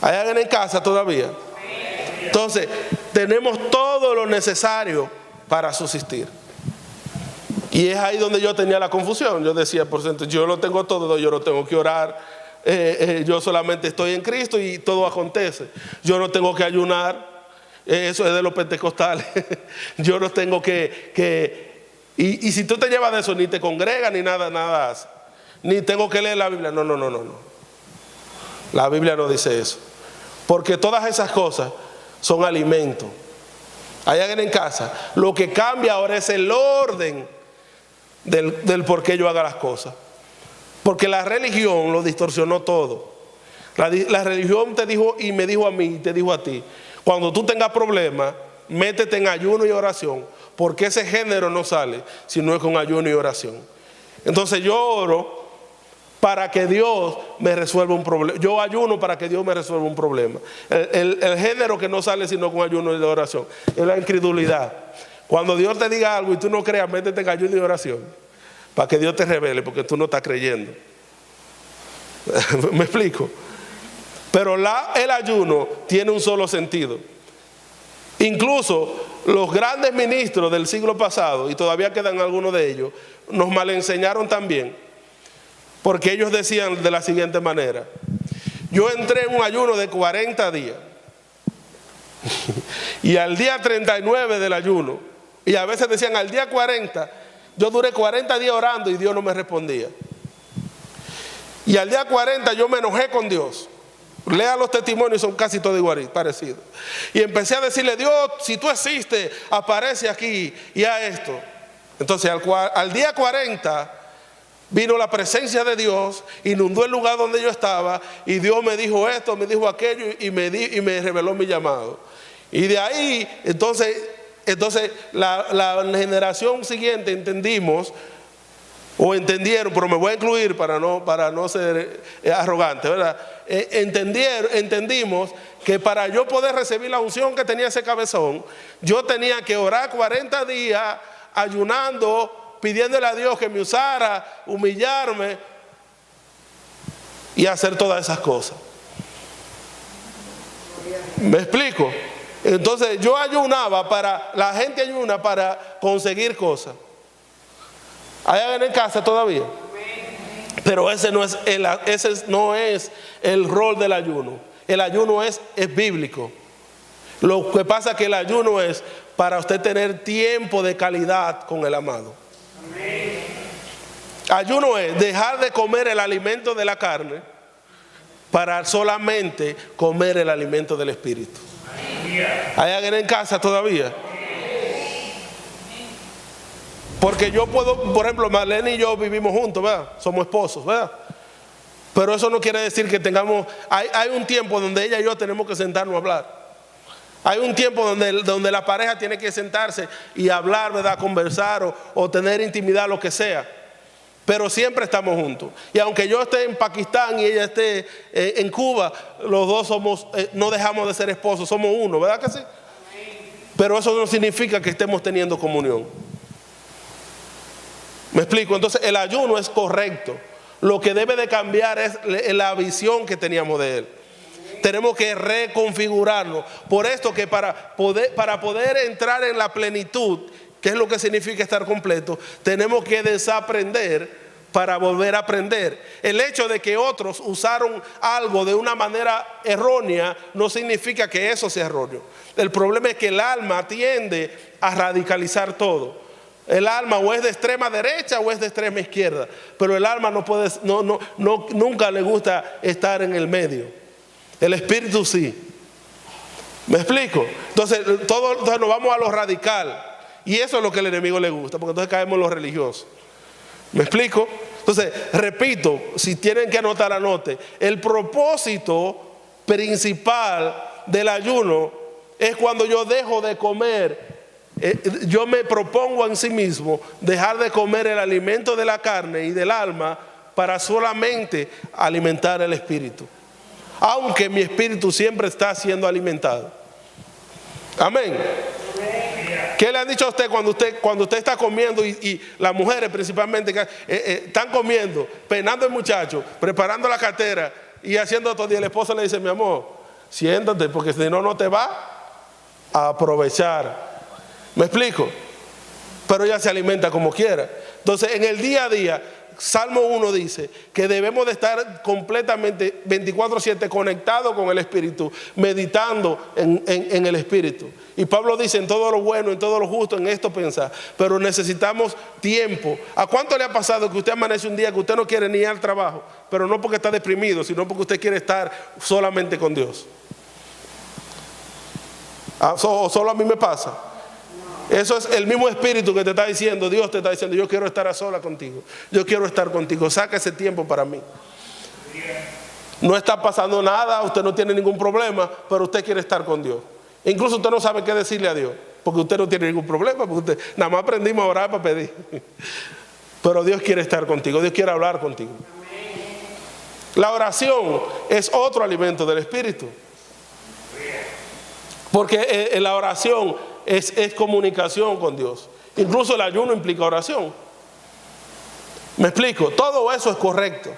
A: ¿Hay alguien en casa todavía? Entonces tenemos todo lo necesario para subsistir. Y es ahí donde yo tenía la confusión. Yo decía, por cierto, yo lo tengo todo, yo no tengo que orar. Yo solamente estoy en Cristo y todo acontece. Yo no tengo que ayunar. Eso es de los pentecostales. Yo no tengo y si tú te llevas de eso, ni te congregas ni nada haces. Ni tengo que leer la Biblia. No. La Biblia no dice eso. Porque todas esas cosas son alimento. Hay alguien en casa. Lo que cambia ahora es el orden del por qué yo haga las cosas. Porque la religión lo distorsionó todo. La religión te dijo y me dijo a mí y te dijo a ti: cuando tú tengas problemas, métete en ayuno y oración, porque ese género no sale si no es con ayuno y oración. Entonces yo oro para que Dios me resuelva un problema. Yo ayuno para que Dios me resuelva un problema. El género que no sale sino con ayuno y oración es la incredulidad. Cuando Dios te diga algo y tú no creas, métete en ayuno y oración para que Dios te revele, porque tú no estás creyendo. ¿Me explico? Pero el ayuno tiene un solo sentido. Incluso los grandes ministros del siglo pasado, y todavía quedan algunos de ellos, nos malenseñaron también, porque ellos decían de la siguiente manera: yo entré en un ayuno de 40 días y al día 39 del ayuno, y a veces decían al día 40, yo duré 40 días orando y Dios no me respondía. Y al día 40 yo me enojé con Dios. Lea los testimonios, son casi todos iguales, parecidos. Y empecé a decirle: Dios, si tú existes, aparece aquí y a esto. Entonces al día 40 vino la presencia de Dios, inundó el lugar donde yo estaba, y Dios me dijo esto, me dijo aquello, y me reveló mi llamado. Y de ahí, entonces la generación siguiente entendimos, o entendieron, pero me voy a incluir para no ser arrogante, ¿verdad? Entendimos que para yo poder recibir la unción que tenía ese cabezón, yo tenía que orar 40 días ayunando, pidiéndole a Dios que me usara, humillarme y hacer todas esas cosas. ¿Me explico? Entonces yo ayunaba la gente ayuna para conseguir cosas. ¿Hay alguien en casa todavía? Pero ese no es el rol del ayuno. El ayuno es bíblico. Lo que pasa es que el ayuno es para usted tener tiempo de calidad con el amado. Ayuno es dejar de comer el alimento de la carne para solamente comer el alimento del Espíritu. ¿Hay alguien en casa todavía? Porque yo puedo, por ejemplo, Marlene y yo vivimos juntos, ¿verdad? Somos esposos, ¿verdad? Pero eso no quiere decir que tengamos... Hay un tiempo donde ella y yo tenemos que sentarnos a hablar. Hay un tiempo donde la pareja tiene que sentarse y hablar, ¿verdad? Conversar o tener intimidad, lo que sea. Pero siempre estamos juntos. Y aunque yo esté en Pakistán y ella esté en Cuba, los dos somos, no dejamos de ser esposos, somos uno, ¿verdad que sí? Pero eso no significa que estemos teniendo comunión. ¿Me explico? Entonces el ayuno es correcto. Lo que debe de cambiar es la visión que teníamos de él. Tenemos que reconfigurarnos. Por esto que para poder entrar en la plenitud, que es lo que significa estar completo, tenemos que desaprender para volver a aprender. El hecho de que otros usaron algo de una manera errónea no significa que eso sea erróneo. El problema es que el alma tiende a radicalizar todo. El alma o es de extrema derecha o es de extrema izquierda, pero el alma nunca le gusta estar en el medio. El espíritu sí. ¿Me explico? Entonces nos vamos a lo radical. Y eso es lo que al enemigo le gusta, porque entonces caemos en lo religioso. ¿Me explico? Entonces, repito, si tienen que anotar, anote. El propósito principal del ayuno es cuando yo dejo de comer. Yo me propongo en sí mismo dejar de comer el alimento de la carne y del alma para solamente alimentar el espíritu. Aunque mi espíritu siempre está siendo alimentado. Amén. ¿Qué le han dicho a usted cuando usted está comiendo y las mujeres principalmente están comiendo, peinando el muchacho, preparando la cartera y haciendo todo? Y el esposo le dice: mi amor, siéntate, porque si no, no te va a aprovechar. ¿Me explico? Pero ella se alimenta como quiera. Entonces, en el día a día, Salmo 1 dice que debemos de estar completamente 24/7 conectados con el Espíritu, meditando en el Espíritu. Y Pablo dice: en todo lo bueno, en todo lo justo, en esto pensar. Pero necesitamos tiempo. ¿A cuánto le ha pasado que usted amanece un día que usted no quiere ni ir al trabajo? Pero no porque está deprimido, sino porque usted quiere estar solamente con Dios. Solo a mí me pasa. Eso es el mismo espíritu que te está diciendo. Dios te está diciendo: yo quiero estar a sola contigo, yo quiero estar contigo, saca ese tiempo para mí. No está pasando nada, usted no tiene ningún problema, pero usted quiere estar con Dios. Incluso usted no sabe qué decirle a Dios, porque usted no tiene ningún problema, porque usted nada más aprendimos a orar para pedir. Pero Dios quiere estar contigo, Dios quiere hablar contigo. La oración es otro alimento del espíritu, porque la oración es comunicación con Dios. Incluso el ayuno implica oración. ¿Me explico? Todo eso es correcto.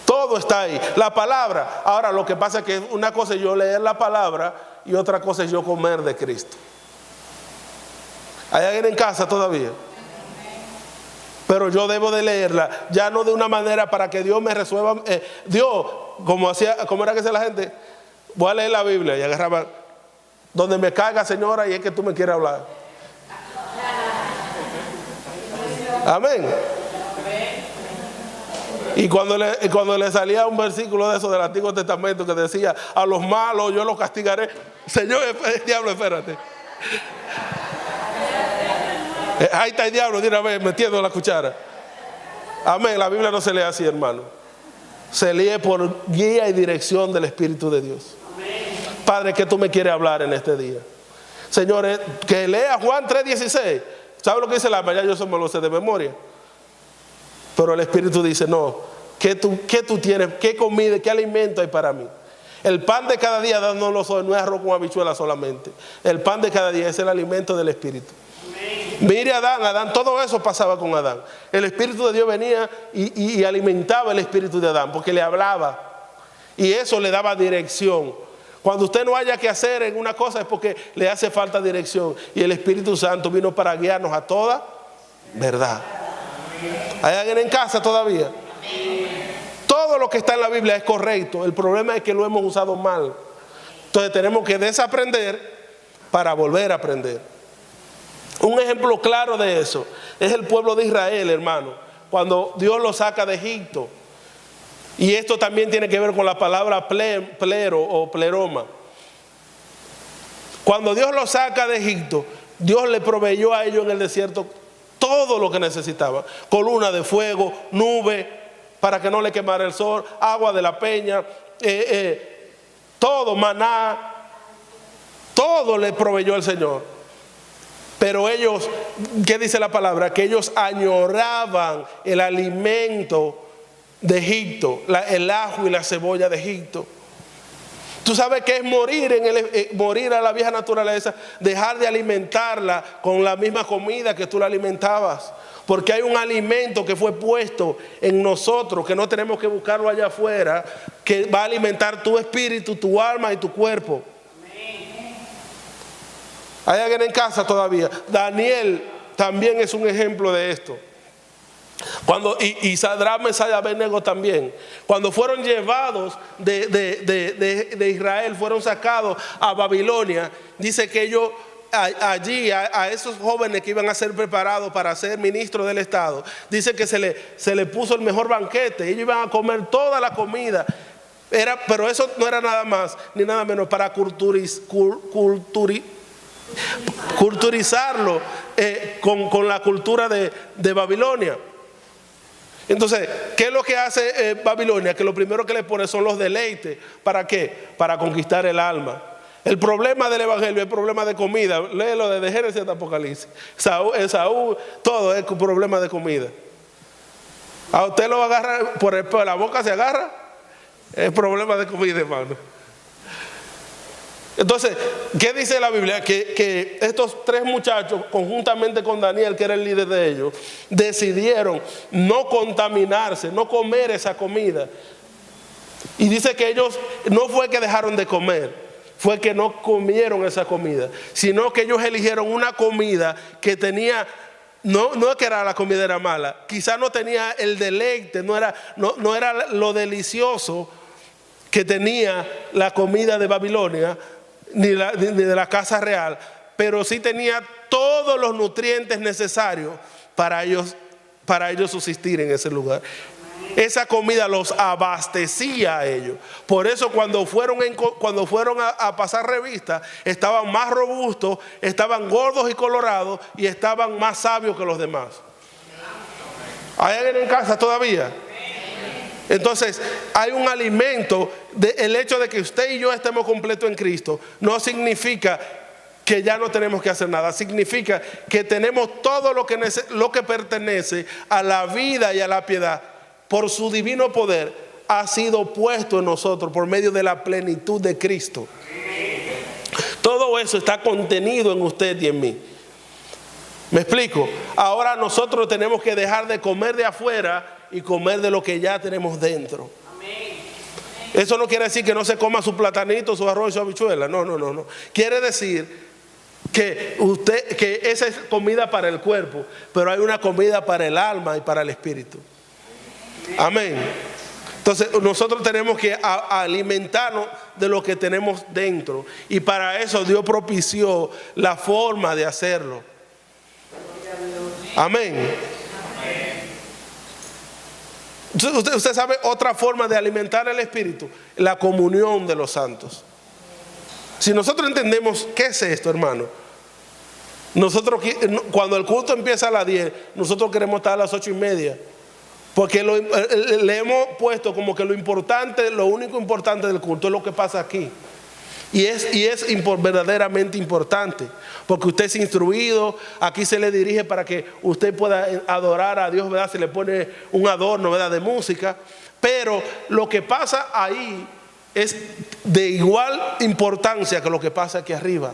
A: Todo está ahí. La palabra. Ahora, lo que pasa es que una cosa es yo leer la palabra y otra cosa es yo comer de Cristo. ¿Hay alguien en casa todavía? Pero yo debo de leerla, ya no de una manera para que Dios me resuelva. Dios, como era que hacía la gente, voy a leer la Biblia y agarraba donde me caiga, señora, y es que tú me quieres hablar. Amén. Y cuando le salía un versículo de eso del Antiguo Testamento que decía: a los malos yo los castigaré. Señor, diablo, espérate. Ahí está el diablo de una vez metiendo la cuchara. Amén. La Biblia no se lee así, hermano. Se lee por guía y dirección del Espíritu de Dios. Padre, ¿qué tú me quieres hablar en este día? Señores, que lea Juan 3:16. ¿Sabe lo que dice la Biblia? Yo me lo sé de memoria. Pero el Espíritu dice: no, ¿qué tú tienes? ¿Qué comida, qué alimento hay para mí? El pan de cada día dándolo hoy no es arroz con habichuela solamente. El pan de cada día es el alimento del Espíritu. Mire a Adán, todo eso pasaba con Adán. El Espíritu de Dios venía y alimentaba el espíritu de Adán, porque le hablaba. Y eso le daba dirección. Cuando usted no haya que hacer en una cosa es porque le hace falta dirección. Y el Espíritu Santo vino para guiarnos a toda verdad. ¿Hay alguien en casa todavía? Todo lo que está en la Biblia es correcto. El problema es que lo hemos usado mal. Entonces tenemos que desaprender para volver a aprender. Un ejemplo claro de eso es el pueblo de Israel, hermano, cuando Dios lo saca de Egipto. Y esto también tiene que ver con la palabra plero o pleroma. Cuando Dios lo saca de Egipto, Dios le proveyó a ellos en el desierto todo lo que necesitaban. Columna de fuego, nube para que no le quemara el sol, agua de la peña, todo, maná, todo le proveyó el Señor. Pero ellos, ¿qué dice la palabra? Que ellos añoraban el alimento de Egipto, el ajo y la cebolla de Egipto. Tú sabes que es morir a la vieja naturaleza, dejar de alimentarla con la misma comida que tú la alimentabas. Porque hay un alimento que fue puesto en nosotros, que no tenemos que buscarlo allá afuera, que va a alimentar tu espíritu, tu alma y tu cuerpo. ¿Hay alguien en casa todavía? Daniel también es un ejemplo de esto. Y Sadrach, Mesach y Abednego también. Cuando fueron llevados de Israel, fueron sacados a Babilonia, dice que ellos allí, a esos jóvenes que iban a ser preparados para ser ministros del Estado, dice que se le puso el mejor banquete. Ellos iban a comer toda la comida. Pero eso no era nada más ni nada menos para culturizarlo con la cultura de Babilonia. Entonces, ¿qué es lo que hace Babilonia? Que lo primero que le pone son los deleites. ¿Para qué? Para conquistar el alma. El problema del evangelio es el problema de comida. Léelo desde Génesis hasta Apocalipsis. Esaú, todo es un problema de comida. A usted lo agarra por la boca, se agarra, es problema de comida, hermano. Entonces, ¿qué dice la Biblia? Que estos tres muchachos, conjuntamente con Daniel, que era el líder de ellos, decidieron no contaminarse, no comer esa comida. Y dice que ellos no fue que dejaron de comer, fue que no comieron esa comida, sino que ellos eligieron una comida que tenía, no es que la comida era mala, quizás no tenía el deleite, no era lo delicioso que tenía la comida de Babilonia, ni de la casa real, pero sí tenía todos los nutrientes necesarios para ellos subsistir en ese lugar. Esa comida los abastecía a ellos. Por eso cuando fueron a pasar revista, estaban más robustos, estaban gordos y colorados y estaban más sabios que los demás. ¿Hay alguien en casa todavía? Entonces, hay un alimento. El hecho de que usted y yo estemos completos en Cristo no significa que ya no tenemos que hacer nada. Significa que tenemos todo lo que pertenece a la vida y a la piedad. Por su divino poder ha sido puesto en nosotros por medio de la plenitud de Cristo. Todo eso está contenido en usted y en mí. ¿Me explico? Ahora nosotros tenemos que dejar de comer de afuera y comer de lo que ya tenemos dentro. Eso no quiere decir que no se coma su platanito, su arroz y su habichuela. No. Quiere decir que esa es comida para el cuerpo, pero hay una comida para el alma y para el espíritu. Amén. Entonces nosotros tenemos que alimentarnos de lo que tenemos dentro, y para eso Dios propició la forma de hacerlo. Amén. Usted sabe otra forma de alimentar el espíritu: la comunión de los santos. Si nosotros entendemos qué es esto, hermano, nosotros cuando el culto empieza a las 10, nosotros queremos estar a las 8:30, porque le hemos puesto como que lo único importante del culto es lo que pasa aquí. Y es verdaderamente importante, porque usted es instruido, aquí se le dirige para que usted pueda adorar a Dios, ¿verdad? Se le pone un adorno, ¿verdad?, de música, pero lo que pasa ahí es de igual importancia que lo que pasa aquí arriba.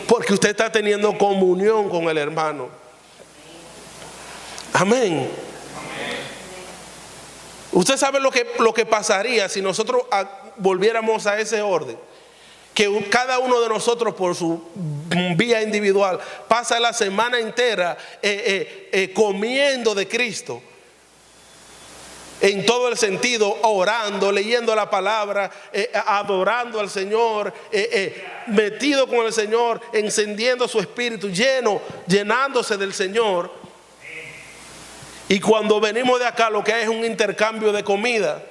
A: Porque usted está teniendo comunión con el hermano. Amén. Usted sabe lo que pasaría si nosotros volviéramos a ese orden. Que cada uno de nosotros por su vía individual pasa la semana entera comiendo de Cristo. En todo el sentido, orando, leyendo la palabra, adorando al Señor, metido con el Señor, encendiendo su espíritu, llenándose del Señor. Y cuando venimos de acá, lo que hay es un intercambio de comida.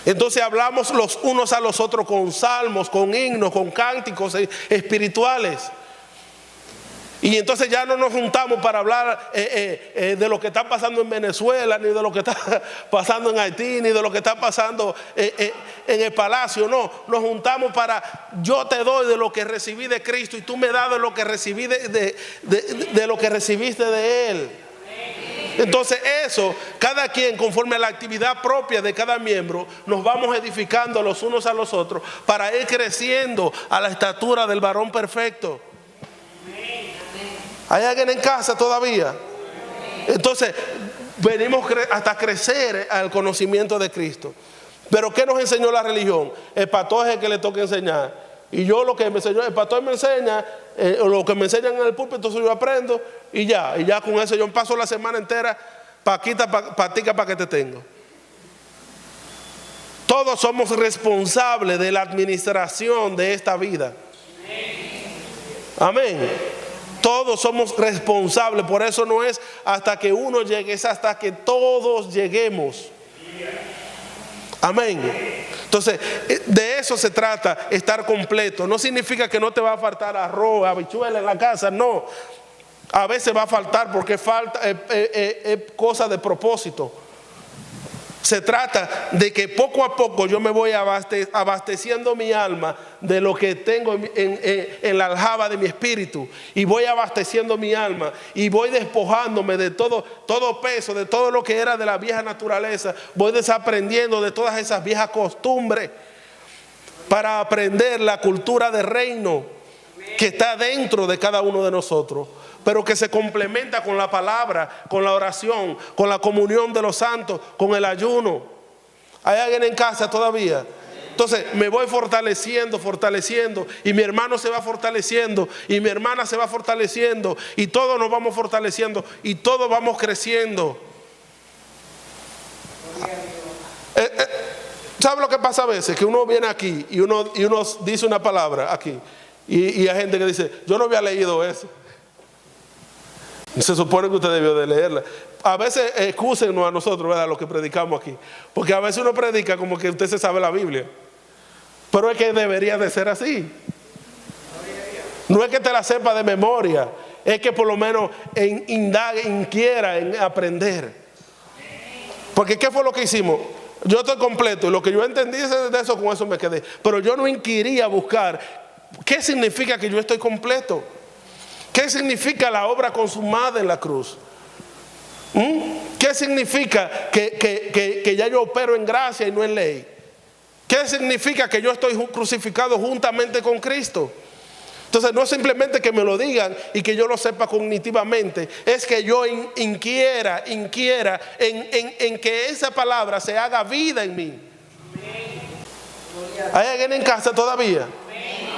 A: Entonces hablamos los unos a los otros con salmos, con himnos, con cánticos espirituales. Y entonces ya no nos juntamos para hablar de lo que está pasando en Venezuela, ni de lo que está pasando en Haití, ni de lo que está pasando en el palacio. No, nos juntamos para, yo te doy de lo que recibí de Cristo y tú me das de lo que recibí de lo que recibiste de Él. Entonces eso, cada quien conforme a la actividad propia de cada miembro, nos vamos edificando los unos a los otros para ir creciendo a la estatura del varón perfecto. ¿Hay alguien en casa todavía? Entonces, venimos hasta crecer al conocimiento de Cristo. Pero ¿qué nos enseñó la religión? El pastor es el que le toca enseñar. Y yo lo que me enseñó, el pastor me enseña, lo que me enseñan en el púlpito, entonces yo aprendo y ya con eso yo paso la semana entera, patica para que te tengo. Todos somos responsables de la administración de esta vida. Amén. Todos somos responsables, por eso no es hasta que uno llegue, es hasta que todos lleguemos. Amén. Entonces, de eso se trata, estar completo. No significa que no te va a faltar arroz, habichuela en la casa, no. A veces va a faltar porque es cosa de propósito. Se trata de que poco a poco yo me voy abasteciendo mi alma de lo que tengo en la aljaba de mi espíritu. Y voy abasteciendo mi alma y voy despojándome de todo peso, de todo lo que era de la vieja naturaleza. Voy desaprendiendo de todas esas viejas costumbres para aprender la cultura del reino que está dentro de cada uno de nosotros, pero que se complementa con la palabra, con la oración, con la comunión de los santos, con el ayuno. ¿Hay alguien en casa todavía? Entonces me voy fortaleciendo, y mi hermano se va fortaleciendo, y mi hermana se va fortaleciendo, y todos nos vamos fortaleciendo, y todos vamos creciendo. ¿Sabe lo que pasa a veces? Que uno viene aquí y uno dice una palabra aquí, y hay gente que dice, yo no había leído eso. Se supone que usted debió de leerla. A veces excúsenos a nosotros, ¿verdad?, los que predicamos aquí, porque a veces uno predica como que usted se sabe la Biblia, pero es que debería de ser así. No es que te la sepa de memoria, es que por lo menos indague, inquiera en aprender. Porque ¿qué fue lo que hicimos? Yo estoy completo, lo que yo entendí de eso, con eso me quedé, pero yo no inquirí a buscar qué significa que yo estoy completo. ¿Qué significa la obra consumada en la cruz? ¿Qué significa que ya yo opero en gracia y no en ley? ¿Qué significa que yo estoy crucificado juntamente con Cristo? Entonces no es simplemente que me lo digan y que yo lo sepa cognitivamente, es que yo inquiera en que esa palabra se haga vida en mí. ¿Hay alguien en casa todavía?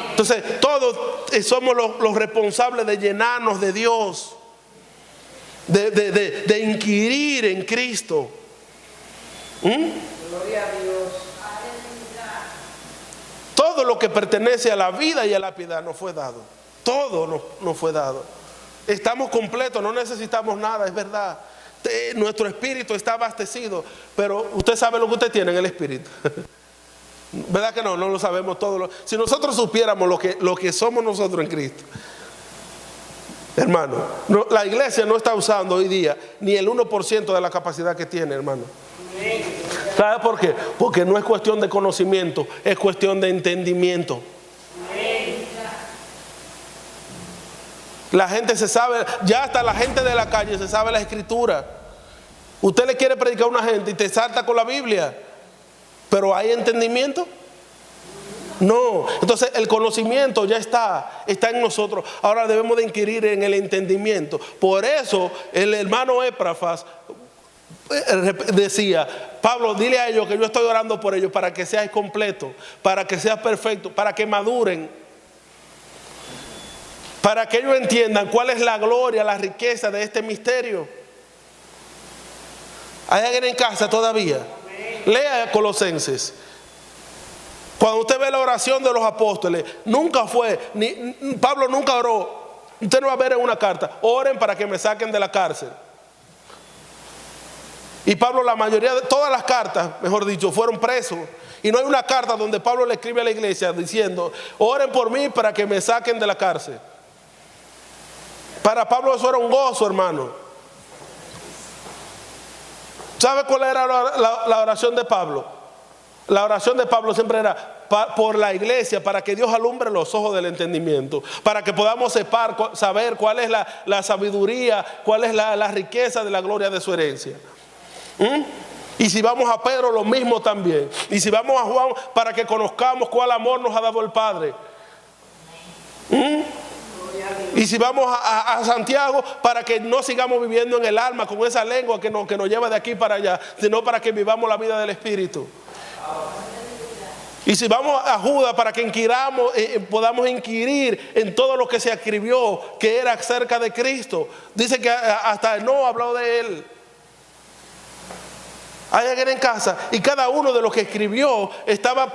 A: Entonces todos somos los responsables de llenarnos de Dios, de inquirir en Cristo.
B: Gloria a Dios.
A: Todo lo que pertenece a la vida y a la piedad nos fue dado. Todo nos fue dado. Estamos completos, no necesitamos nada, es verdad. Nuestro espíritu está abastecido, pero usted sabe lo que usted tiene en el espíritu. ¿Verdad que no? No lo sabemos todo. Si nosotros supiéramos lo que somos nosotros en Cristo, hermano, la iglesia no está usando hoy día ni el 1% de la capacidad que tiene, hermano. ¿Sabe por qué? Porque no es cuestión de conocimiento, es cuestión de entendimiento. La gente se sabe, ya hasta la gente de la calle se sabe la escritura. Usted le quiere predicar a una gente y te salta con la Biblia. Pero ¿hay entendimiento? No. Entonces el conocimiento ya está en nosotros. Ahora debemos de inquirir en el entendimiento. Por eso el hermano Epafras decía: Pablo, dile a ellos que yo estoy orando por ellos para que seáis completos, para que seas perfectos, para que maduren, para que ellos entiendan cuál es la gloria, la riqueza de este misterio. ¿Hay alguien en casa todavía? Lea Colosenses. Cuando usted ve la oración de los apóstoles, Pablo nunca oró. Usted no va a ver en una carta: oren para que me saquen de la cárcel. Y Pablo, la mayoría de todas las cartas, mejor dicho, fueron presos. Y no hay una carta donde Pablo le escribe a la iglesia diciendo: oren por mí para que me saquen de la cárcel. Para Pablo eso era un gozo, hermano. ¿Sabe cuál era la oración de Pablo? La oración de Pablo siempre era por la iglesia, para que Dios alumbre los ojos del entendimiento, para que podamos saber cuál es la sabiduría, cuál es la riqueza de la gloria de su herencia. Y si vamos a Pedro, lo mismo también. Y si vamos a Juan, para que conozcamos cuál amor nos ha dado el Padre. Y si vamos a Santiago, para que no sigamos viviendo en el alma con esa lengua que nos lleva de aquí para allá, sino para que vivamos la vida del Espíritu. Y si vamos a Judas, para que podamos inquirir en todo lo que se escribió, que era acerca de Cristo. Dice que hasta no habló de él. Hay alguien en casa, y cada uno de los que escribió estaba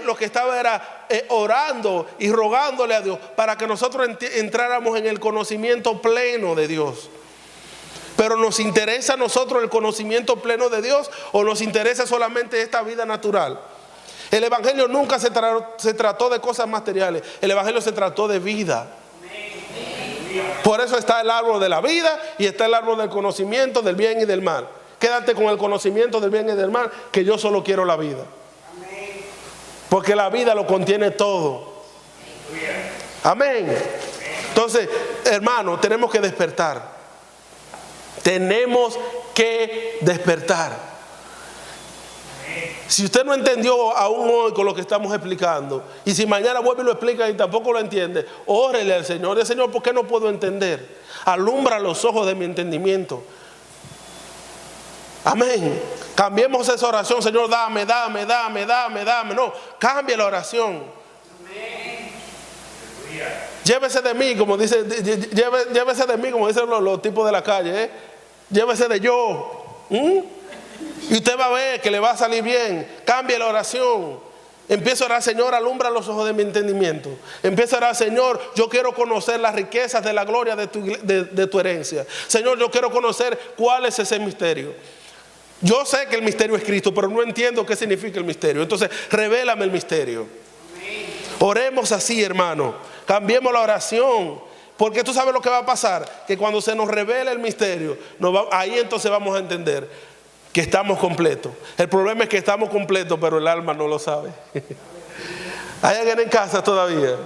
A: lo que estaba era orando y rogándole a Dios para que nosotros entráramos en el conocimiento pleno de Dios. Pero ¿nos interesa a nosotros el conocimiento pleno de Dios, o nos interesa solamente esta vida natural? El evangelio nunca se trató de cosas materiales. El evangelio se trató de vida. Por eso está el árbol de la vida y está el árbol del conocimiento del bien y del mal. Quédate con el conocimiento del bien y del mal, que yo solo quiero la vida. Porque la vida lo contiene todo. Amén. Entonces, hermano, tenemos que despertar. Tenemos que despertar. Si usted no entendió aún hoy con lo que estamos explicando, y si mañana vuelve y lo explica y tampoco lo entiende, órele al Señor. Dice: Señor, ¿por qué no puedo entender? Alumbra los ojos de mi entendimiento. Amén. Cambiemos esa oración: Señor, dame. No, cambie la oración. Llévese de mí, como dice, llévese de mí, como dicen los tipos de la calle, Llévese de yo. Y usted va a ver que le va a salir bien. Cambie la oración. Empieza a orar: Señor, alumbra los ojos de mi entendimiento. Empieza a orar: Señor, yo quiero conocer las riquezas de la gloria de tu herencia. Señor, yo quiero conocer cuál es ese misterio. Yo sé que el misterio es Cristo, pero no entiendo qué significa el misterio. Entonces, revélame el misterio. Oremos así, hermano. Cambiemos la oración. Porque tú sabes lo que va a pasar. Que cuando se nos revela el misterio, ahí entonces vamos a entender que estamos completos. El problema es que estamos completos, pero el alma no lo sabe. ¿Hay alguien en casa todavía?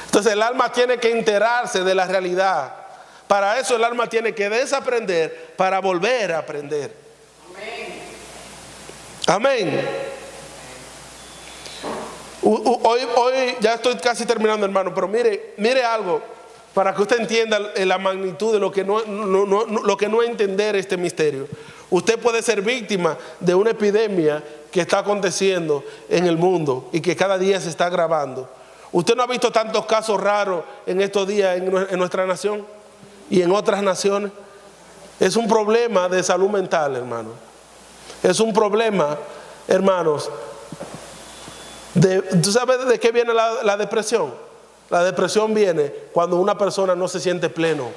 A: Entonces el alma tiene que enterarse de la realidad. Para eso el alma tiene que desaprender para volver a aprender. Amén. Hoy ya estoy casi terminando, hermano, pero mire algo para que usted entienda la magnitud de lo que no entender este misterio. Usted puede ser víctima de una epidemia que está aconteciendo en el mundo y que cada día se está agravando. ¿Usted no ha visto tantos casos raros en estos días en nuestra nación y en otras naciones? Es un problema de salud mental, hermano. Es un problema, hermanos. ¿Tú sabes de qué viene la depresión? La depresión viene cuando una persona no se siente pleno.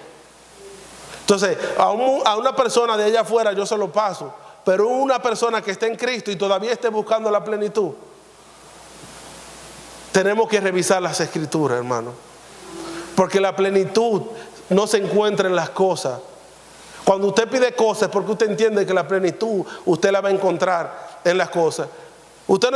A: Entonces, a una persona de allá afuera yo se lo paso, pero una persona que esté en Cristo y todavía esté buscando la plenitud, tenemos que revisar las escrituras, hermano. Porque la plenitud no se encuentra en las cosas. Cuando usted pide cosas es porque usted entiende que la plenitud usted la va a encontrar en las cosas. Usted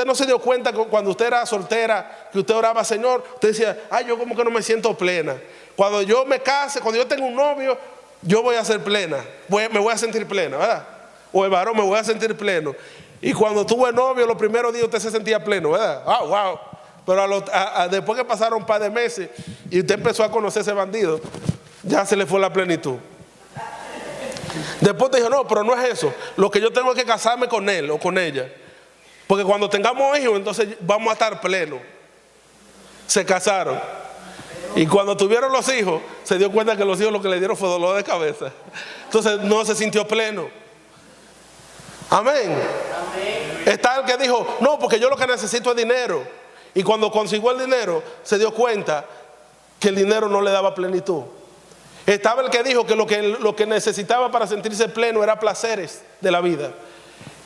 A: no se dio cuenta cuando usted era soltera, que usted oraba: Señor, usted decía: ay, yo como que no me siento plena. Cuando yo me case, cuando yo tenga un novio, yo voy a ser plena, me voy a sentir plena, ¿verdad? O el varón, me voy a sentir pleno. Y cuando tuvo el novio, los primeros días usted se sentía pleno, ¿verdad? ¡Ah, wow! Pero después que pasaron un par de meses y usted empezó a conocer a ese bandido, ya se le fue la plenitud. Después te dijo, no, pero no es eso. Lo que yo tengo es que casarme con él o con ella. Porque cuando tengamos hijos, entonces vamos a estar plenos. Se casaron. Y cuando tuvieron los hijos, se dio cuenta que los hijos lo que le dieron fue dolor de cabeza. Entonces no se sintió pleno. Amén. Está el que dijo, no, porque yo lo que necesito es dinero. Y cuando consiguió el dinero, se dio cuenta que el dinero no le daba plenitud. Estaba el que dijo que lo que necesitaba para sentirse pleno era placeres de la vida.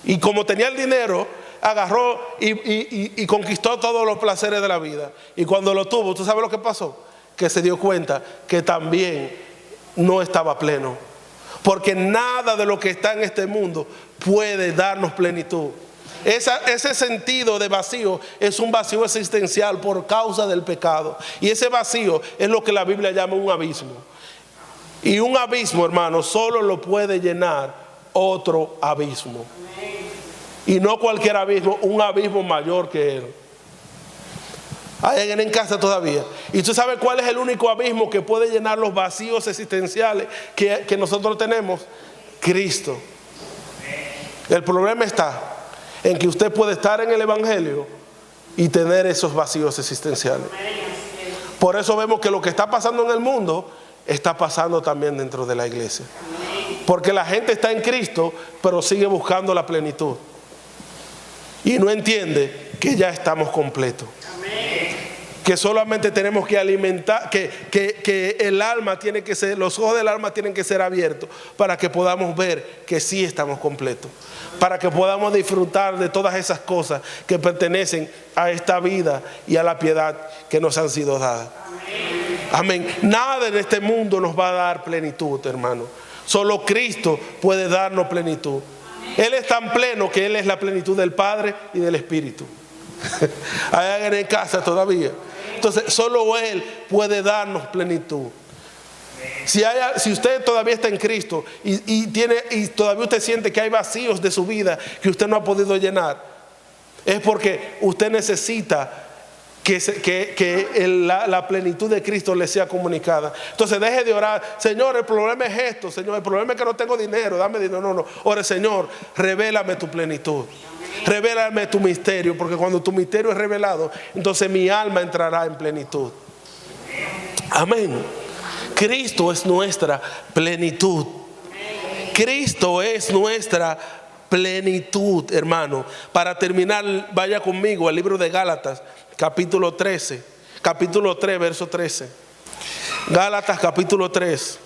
A: Y como tenía el dinero, agarró y conquistó todos los placeres de la vida. Y cuando lo tuvo, ¿tú sabes lo que pasó? Que se dio cuenta que también no estaba pleno. Porque nada de lo que está en este mundo puede darnos plenitud. Ese sentido de vacío es un vacío existencial por causa del pecado. Y ese vacío es lo que la Biblia llama un abismo. Y un abismo, hermano, solo lo puede llenar otro abismo. Y no cualquier abismo, un abismo mayor que él. Hay alguien en casa todavía. Y tú sabes cuál es el único abismo que puede llenar los vacíos existenciales que nosotros tenemos. Cristo. El problema está en que usted puede estar en el Evangelio y tener esos vacíos existenciales. Por eso vemos que lo que está pasando en el mundo está pasando también dentro de la iglesia. Porque la gente está en Cristo, pero sigue buscando la plenitud. Y no entiende que ya estamos completos. Que solamente tenemos que alimentar, que el alma tiene que ser, los ojos del alma tienen que ser abiertos para que podamos ver que sí estamos completos. Para que podamos disfrutar de todas esas cosas que pertenecen a esta vida y a la piedad que nos han sido dadas. Amén. Nada en este mundo nos va a dar plenitud, hermano. Solo Cristo puede darnos plenitud. Él es tan pleno que Él es la plenitud del Padre y del Espíritu. Hay alguien en casa todavía. Entonces solo Él puede darnos plenitud. Si usted todavía está en Cristo y todavía usted siente que hay vacíos de su vida que usted no ha podido llenar, es porque usted necesita que la plenitud de Cristo le sea comunicada. Entonces deje de orar, Señor, el problema es esto, Señor, el problema es que no tengo dinero, dame dinero. No. Ore, Señor, revélame tu plenitud. Revélame tu misterio, porque cuando tu misterio es revelado, entonces mi alma entrará en plenitud. Amén. Cristo es nuestra plenitud. Cristo es nuestra plenitud, hermano. Para terminar, vaya conmigo al libro de Gálatas, capítulo 13, capítulo 3, verso 13. Gálatas capítulo 3,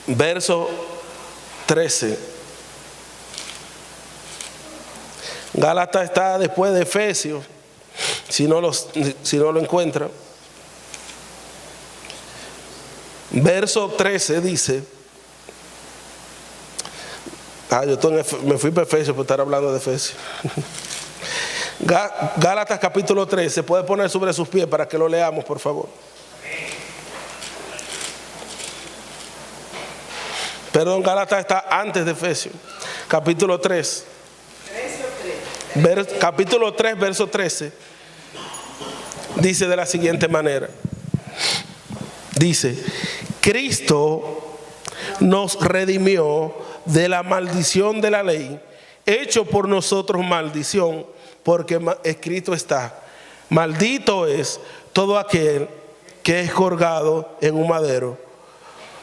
A: verso 13. Gálatas está después de Efesios, si no lo encuentran. Verso 13 dice, me fui para Efesios por estar hablando de Efesios. Gálatas capítulo 13, se puede poner sobre sus pies para que lo leamos, por favor. Perdón, Gálatas está antes de Efesios. Capítulo 3. Capítulo 3, verso 13. Dice de la siguiente manera. Dice, Cristo nos redimió de la maldición de la ley, hecho por nosotros maldición, porque escrito está, maldito es todo aquel que es colgado en un madero,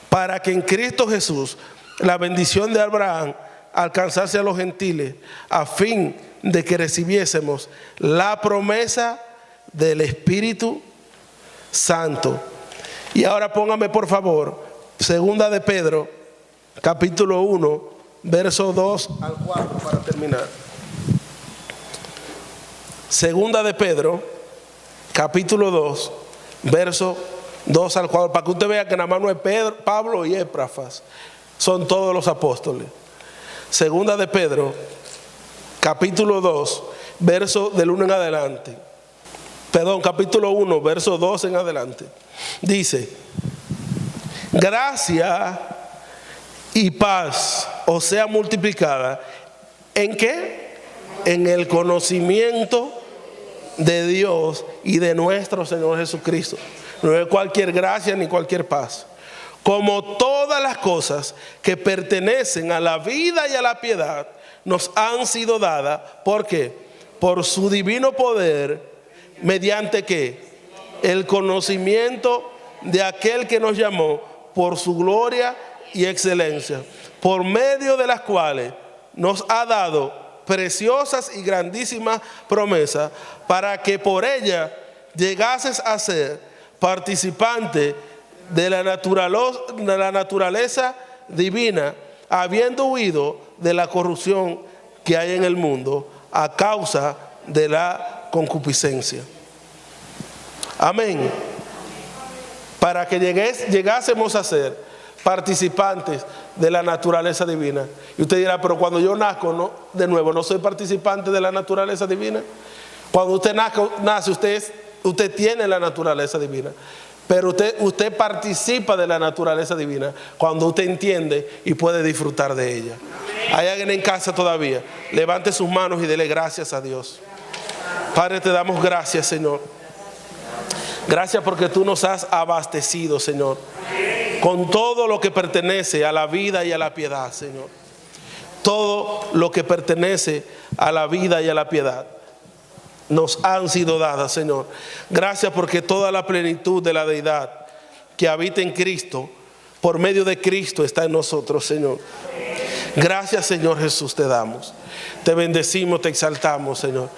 A: para que en Cristo Jesús la bendición de Abraham alcanzase a los gentiles, a fin de que recibiésemos la promesa del Espíritu Santo. Y ahora póngame por favor segunda de Pedro capítulo 1 verso 2 al 4 para terminar. Segunda de Pedro capítulo 2 verso 2 al 4, para que usted vea que nada más no es Pedro, Pablo y Epafras, son todos los apóstoles. Segunda de Pedro capítulo 2 verso del 1 en adelante. Perdón, capítulo 1 verso 2 en adelante. Dice, gracia y paz o sea multiplicada. ¿En qué? En el conocimiento de Dios y de nuestro Señor Jesucristo. No es cualquier gracia ni cualquier paz. Como todas las cosas que pertenecen a la vida y a la piedad nos han sido dadas. ¿Por qué? Por su divino poder, mediante ¿qué? El conocimiento de aquel que nos llamó por su gloria y excelencia, por medio de las cuales nos ha dado preciosas y grandísimas promesas, para que por ella llegases a ser participante de la naturaleza divina, habiendo huido de la corrupción que hay en el mundo a causa de la concupiscencia. Amén. Para que llegásemos a ser participantes de la naturaleza divina. Y usted dirá, pero cuando yo nazco, no, de nuevo, no soy participante de la naturaleza divina. Cuando usted nace, usted tiene la naturaleza divina. Pero usted participa de la naturaleza divina cuando usted entiende y puede disfrutar de ella. ¿Hay alguien en casa todavía? Levante sus manos y dele gracias a Dios. Padre, te damos gracias, Señor. Gracias porque tú nos has abastecido, Señor, con todo lo que pertenece a la vida y a la piedad, Señor. Todo lo que pertenece a la vida y a la piedad nos han sido dadas, Señor. Gracias porque toda la plenitud de la deidad que habita en Cristo, por medio de Cristo, está en nosotros, Señor. Gracias, Señor Jesús, te damos. Te bendecimos, te exaltamos, Señor.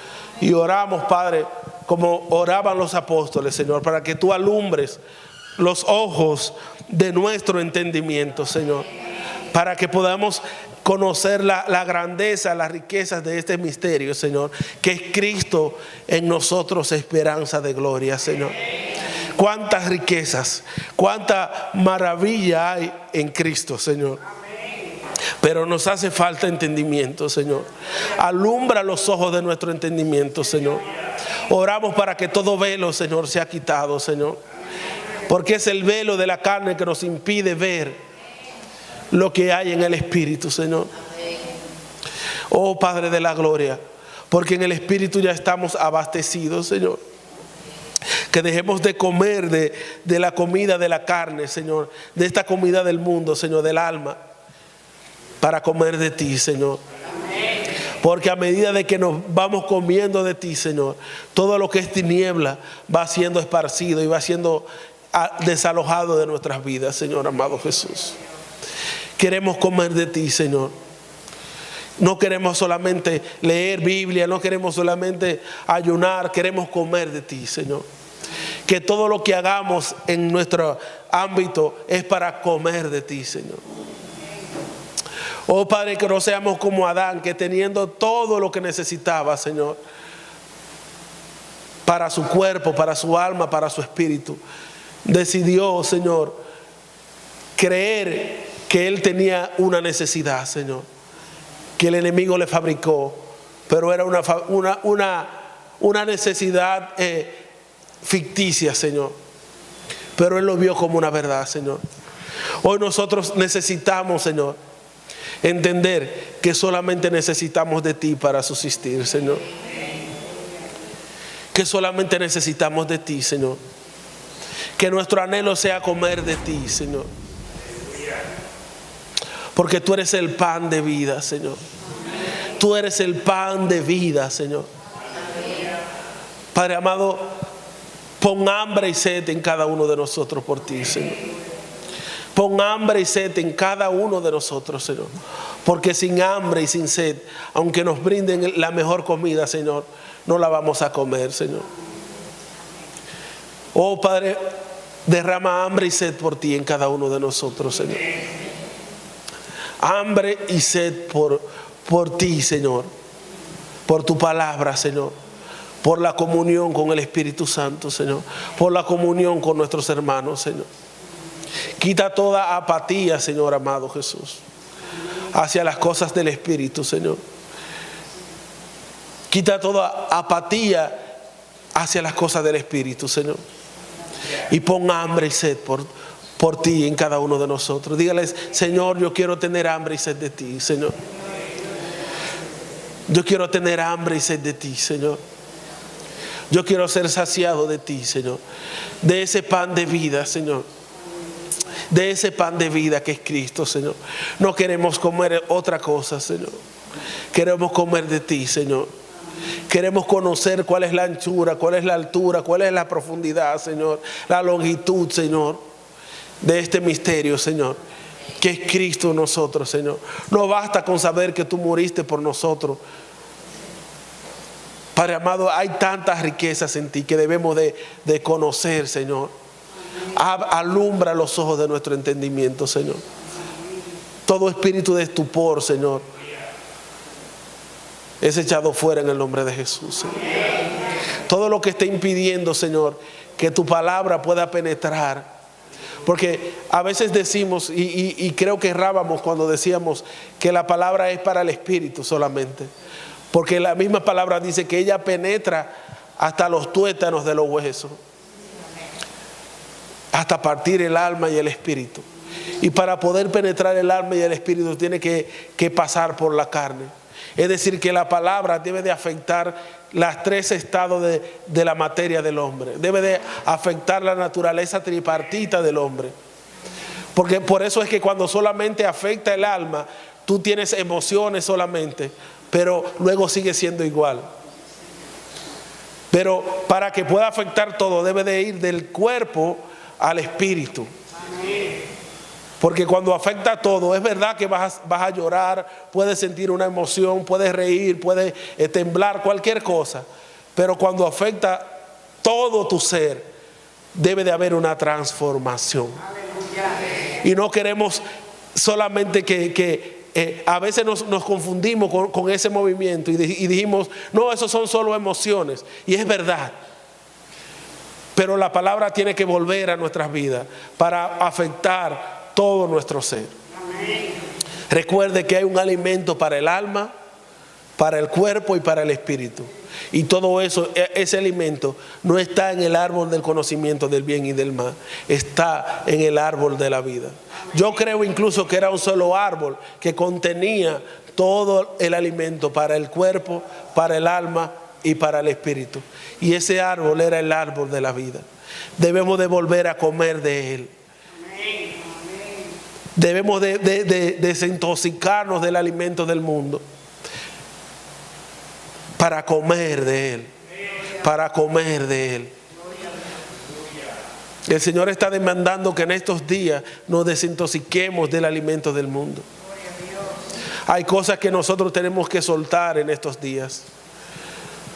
A: Y oramos, Padre, como oraban los apóstoles, Señor, para que tú alumbres los ojos de nuestro entendimiento, Señor, para que podamos conocer la grandeza, las riquezas de este misterio, Señor, que es Cristo en nosotros, esperanza de gloria, Señor. Cuántas riquezas, cuánta maravilla hay en Cristo, Señor. Pero nos hace falta entendimiento, Señor. Alumbra los ojos de nuestro entendimiento, Señor. Oramos para que todo velo, Señor, sea quitado, Señor. Porque es el velo de la carne que nos impide ver lo que hay en el Espíritu, Señor. Oh Padre de la gloria, porque en el Espíritu ya estamos abastecidos, Señor. Que dejemos de comer de la comida de la carne, Señor, de esta comida del mundo, Señor, del alma, para comer de ti, Señor. Porque a medida de que nos vamos comiendo de ti, Señor, todo lo que es tiniebla va siendo esparcido y va siendo desalojado de nuestras vidas, Señor amado Jesús. Queremos comer de ti, Señor. No queremos solamente leer Biblia, no queremos solamente ayunar, queremos comer de ti, Señor. Que todo lo que hagamos en nuestro ámbito es para comer de ti, Señor. Oh Padre, que no seamos como Adán, que teniendo todo lo que necesitaba, Señor, para su cuerpo, para su alma, para su espíritu, decidió, Señor, creer que él tenía una necesidad, Señor, que el enemigo le fabricó, pero era una necesidad ficticia, Señor, pero él lo vio como una verdad, Señor. Hoy nosotros necesitamos, Señor, entender que solamente necesitamos de ti para subsistir, Señor. Que solamente necesitamos de ti, Señor. Que nuestro anhelo sea comer de ti, Señor. Porque tú eres el pan de vida, Señor. Tú eres el pan de vida, Señor. Padre amado, pon hambre y sed en cada uno de nosotros por ti, Señor. Pon hambre y sed en cada uno de nosotros, Señor. Porque sin hambre y sin sed, aunque nos brinden la mejor comida, Señor, no la vamos a comer, Señor. Oh Padre, derrama hambre y sed por ti en cada uno de nosotros, Señor. Hambre y sed por ti, Señor. Por tu palabra, Señor. Por la comunión con el Espíritu Santo, Señor. Por la comunión con nuestros hermanos, Señor. Quita toda apatía, Señor amado Jesús, hacia las cosas del Espíritu, Señor. Quita toda apatía hacia las cosas del Espíritu, Señor. Y pon hambre y sed por ti en cada uno de nosotros. Dígales: Señor, yo quiero tener hambre y sed de ti, Señor. Yo quiero tener hambre y sed de ti, Señor. Yo quiero ser saciado de ti, Señor. De ese pan de vida, Señor. De ese pan de vida que es Cristo, Señor. No queremos comer otra cosa, Señor. Queremos comer de ti, Señor. Queremos conocer cuál es la anchura, cuál es la altura, cuál es la profundidad, Señor. La longitud, Señor, de este misterio, Señor, que es Cristo en nosotros, Señor. No basta con saber que tú moriste por nosotros. Padre amado, hay tantas riquezas en ti que debemos de conocer, Señor. Alumbra los ojos de nuestro entendimiento, Señor. Todo espíritu de estupor, Señor, es echado fuera en el nombre de Jesús, Señor. Todo lo que esté impidiendo, Señor, que tu palabra pueda penetrar. Porque a veces decimos, y creo que errábamos cuando decíamos que la palabra es para el espíritu solamente. Porque la misma palabra dice que ella penetra hasta los tuétanos de los huesos, hasta partir el alma y el espíritu. Y para poder penetrar el alma y el espíritu tiene que pasar por la carne. Es decir, que la palabra debe de afectar los tres estados de la materia del hombre. Debe de afectar la naturaleza tripartita del hombre. Porque por eso es que cuando solamente afecta el alma, tú tienes emociones solamente, pero luego sigue siendo igual. Pero para que pueda afectar todo, debe de ir del cuerpo al espíritu. Porque cuando afecta todo, es verdad que vas a llorar, puedes sentir una emoción, puedes reír, puedes temblar, cualquier cosa. Pero cuando afecta todo tu ser, debe de haber una transformación. Y no queremos solamente a veces nos confundimos con ese movimiento y dijimos: no, esos son solo emociones. Y es verdad. Pero la palabra tiene que volver a nuestras vidas para afectar todo nuestro ser. Recuerde que hay un alimento para el alma, para el cuerpo y para el espíritu. Y todo eso, ese alimento no está en el árbol del conocimiento del bien y del mal, está en el árbol de la vida. Yo creo incluso que era un solo árbol que contenía todo el alimento para el cuerpo, para el alma y para el espíritu. Y ese árbol era el árbol de la vida. Debemos de volver a comer de él. Debemos de desintoxicarnos del alimento del mundo para comer de él, para comer de él. El Señor está demandando que en estos días nos desintoxiquemos del alimento del mundo. Hay cosas que nosotros tenemos que soltar en estos días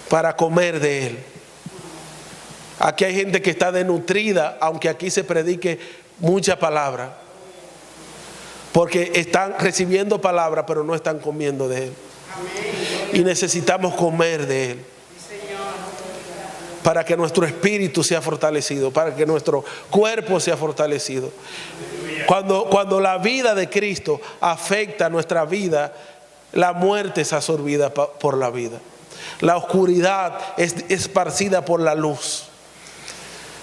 A: para comer de él. Aquí hay gente que está desnutrida, aunque aquí se predique mucha palabra, porque están recibiendo palabra pero no están comiendo de él. Y necesitamos comer de él para que nuestro espíritu sea fortalecido, para que nuestro cuerpo sea fortalecido. Cuando la vida de Cristo afecta nuestra vida, la muerte es absorbida por la vida. La oscuridad es esparcida por la luz.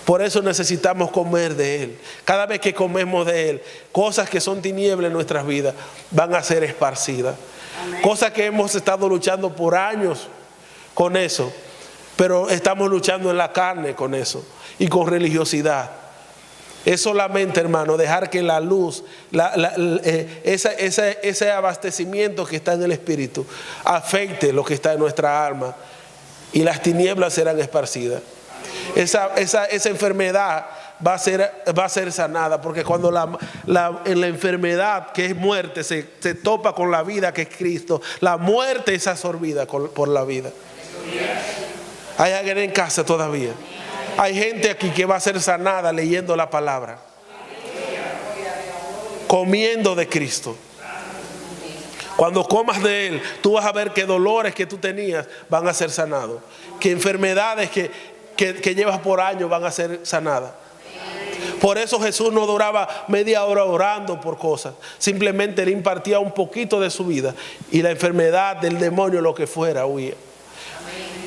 A: Por eso necesitamos comer de él. Cada vez que comemos de él, cosas que son tinieblas en nuestras vidas van a ser esparcidas. Amén. Cosas que hemos estado luchando por años con eso, pero estamos luchando en la carne con eso y con religiosidad. Es solamente, hermano, dejar que la luz, ese abastecimiento que está en el espíritu afecte lo que está en nuestra alma y las tinieblas serán esparcidas. Esa enfermedad va a ser sanada, porque cuando la enfermedad, que es muerte, se topa con la vida, que es Cristo, la muerte es absorbida por la vida. Hay alguien en casa todavía. Hay gente aquí que va a ser sanada leyendo la palabra, comiendo de Cristo. Cuando comas de él, tú vas a ver que dolores que tú tenías van a ser sanados, que enfermedades que llevas por años van a ser sanadas. Por eso Jesús no duraba media hora orando por cosas. Simplemente le impartía un poquito de su vida y la enfermedad del demonio, lo que fuera, huía.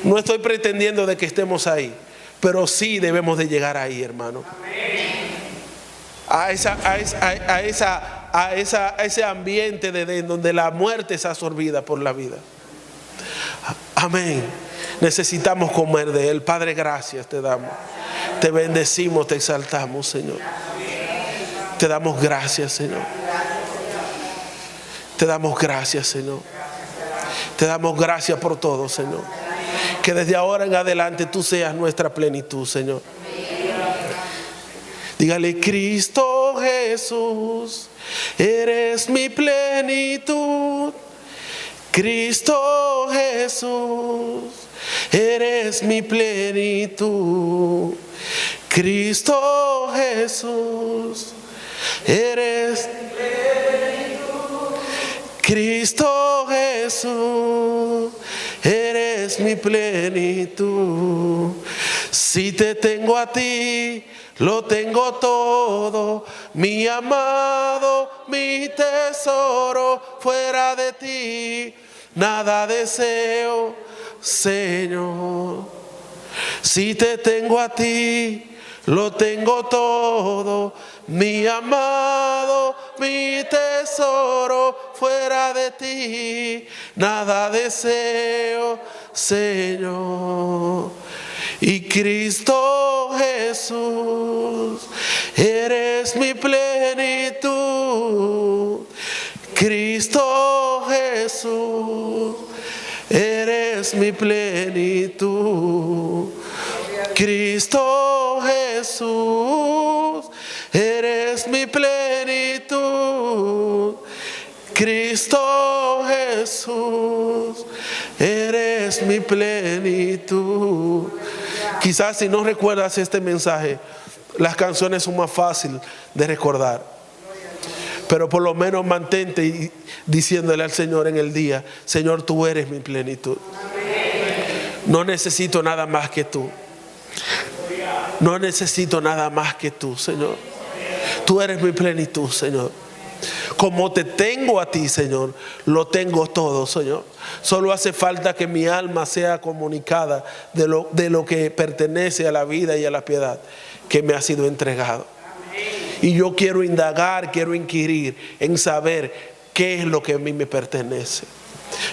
A: No estoy pretendiendo de que estemos ahí, pero sí debemos de llegar ahí, hermano. a ese ambiente de Edén donde la muerte es absorbida por la vida. Amén. Necesitamos comer de Él. Padre, gracias te damos. Te bendecimos, te exaltamos, Señor. Te damos gracias, Señor. Te damos gracias, Señor. Te damos gracias por todo, Señor. Que desde ahora en adelante tú seas nuestra plenitud, Señor. Dígale: Cristo Jesús, eres mi plenitud. Cristo Jesús, eres mi plenitud. Cristo Jesús, eres mi plenitud. Cristo Jesús, eres mi plenitud. Si te tengo a ti, lo tengo todo, mi amado, mi tesoro. Fuera de ti nada deseo, Señor. Si te tengo a ti, lo tengo todo, mi amado, mi tesoro. Fuera de ti nada deseo, Señor. Y Cristo Jesús, eres mi plenitud. Cristo Jesús, eres mi plenitud. Cristo Jesús, eres mi plenitud. Cristo Jesús, eres mi plenitud. Quizás si no recuerdas este mensaje, las canciones son más fáciles de recordar. Pero por lo menos mantente diciéndole al Señor en el día: Señor, tú eres mi plenitud. No necesito nada más que tú. No necesito nada más que tú, Señor. Tú eres mi plenitud, Señor. Como te tengo a ti, Señor, lo tengo todo, Señor. Solo hace falta que mi alma sea comunicada de lo que pertenece a la vida y a la piedad que me ha sido entregado. Y yo quiero indagar, quiero inquirir en saber qué es lo que a mí me pertenece.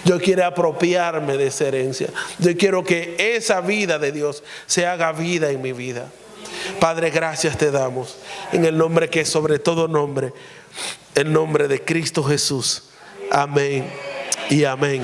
A: Yo quiero apropiarme de esa herencia. Yo quiero que esa vida de Dios se haga vida en mi vida. Padre, gracias te damos en el nombre que es sobre todo nombre, el nombre de Cristo Jesús. Amén y amén.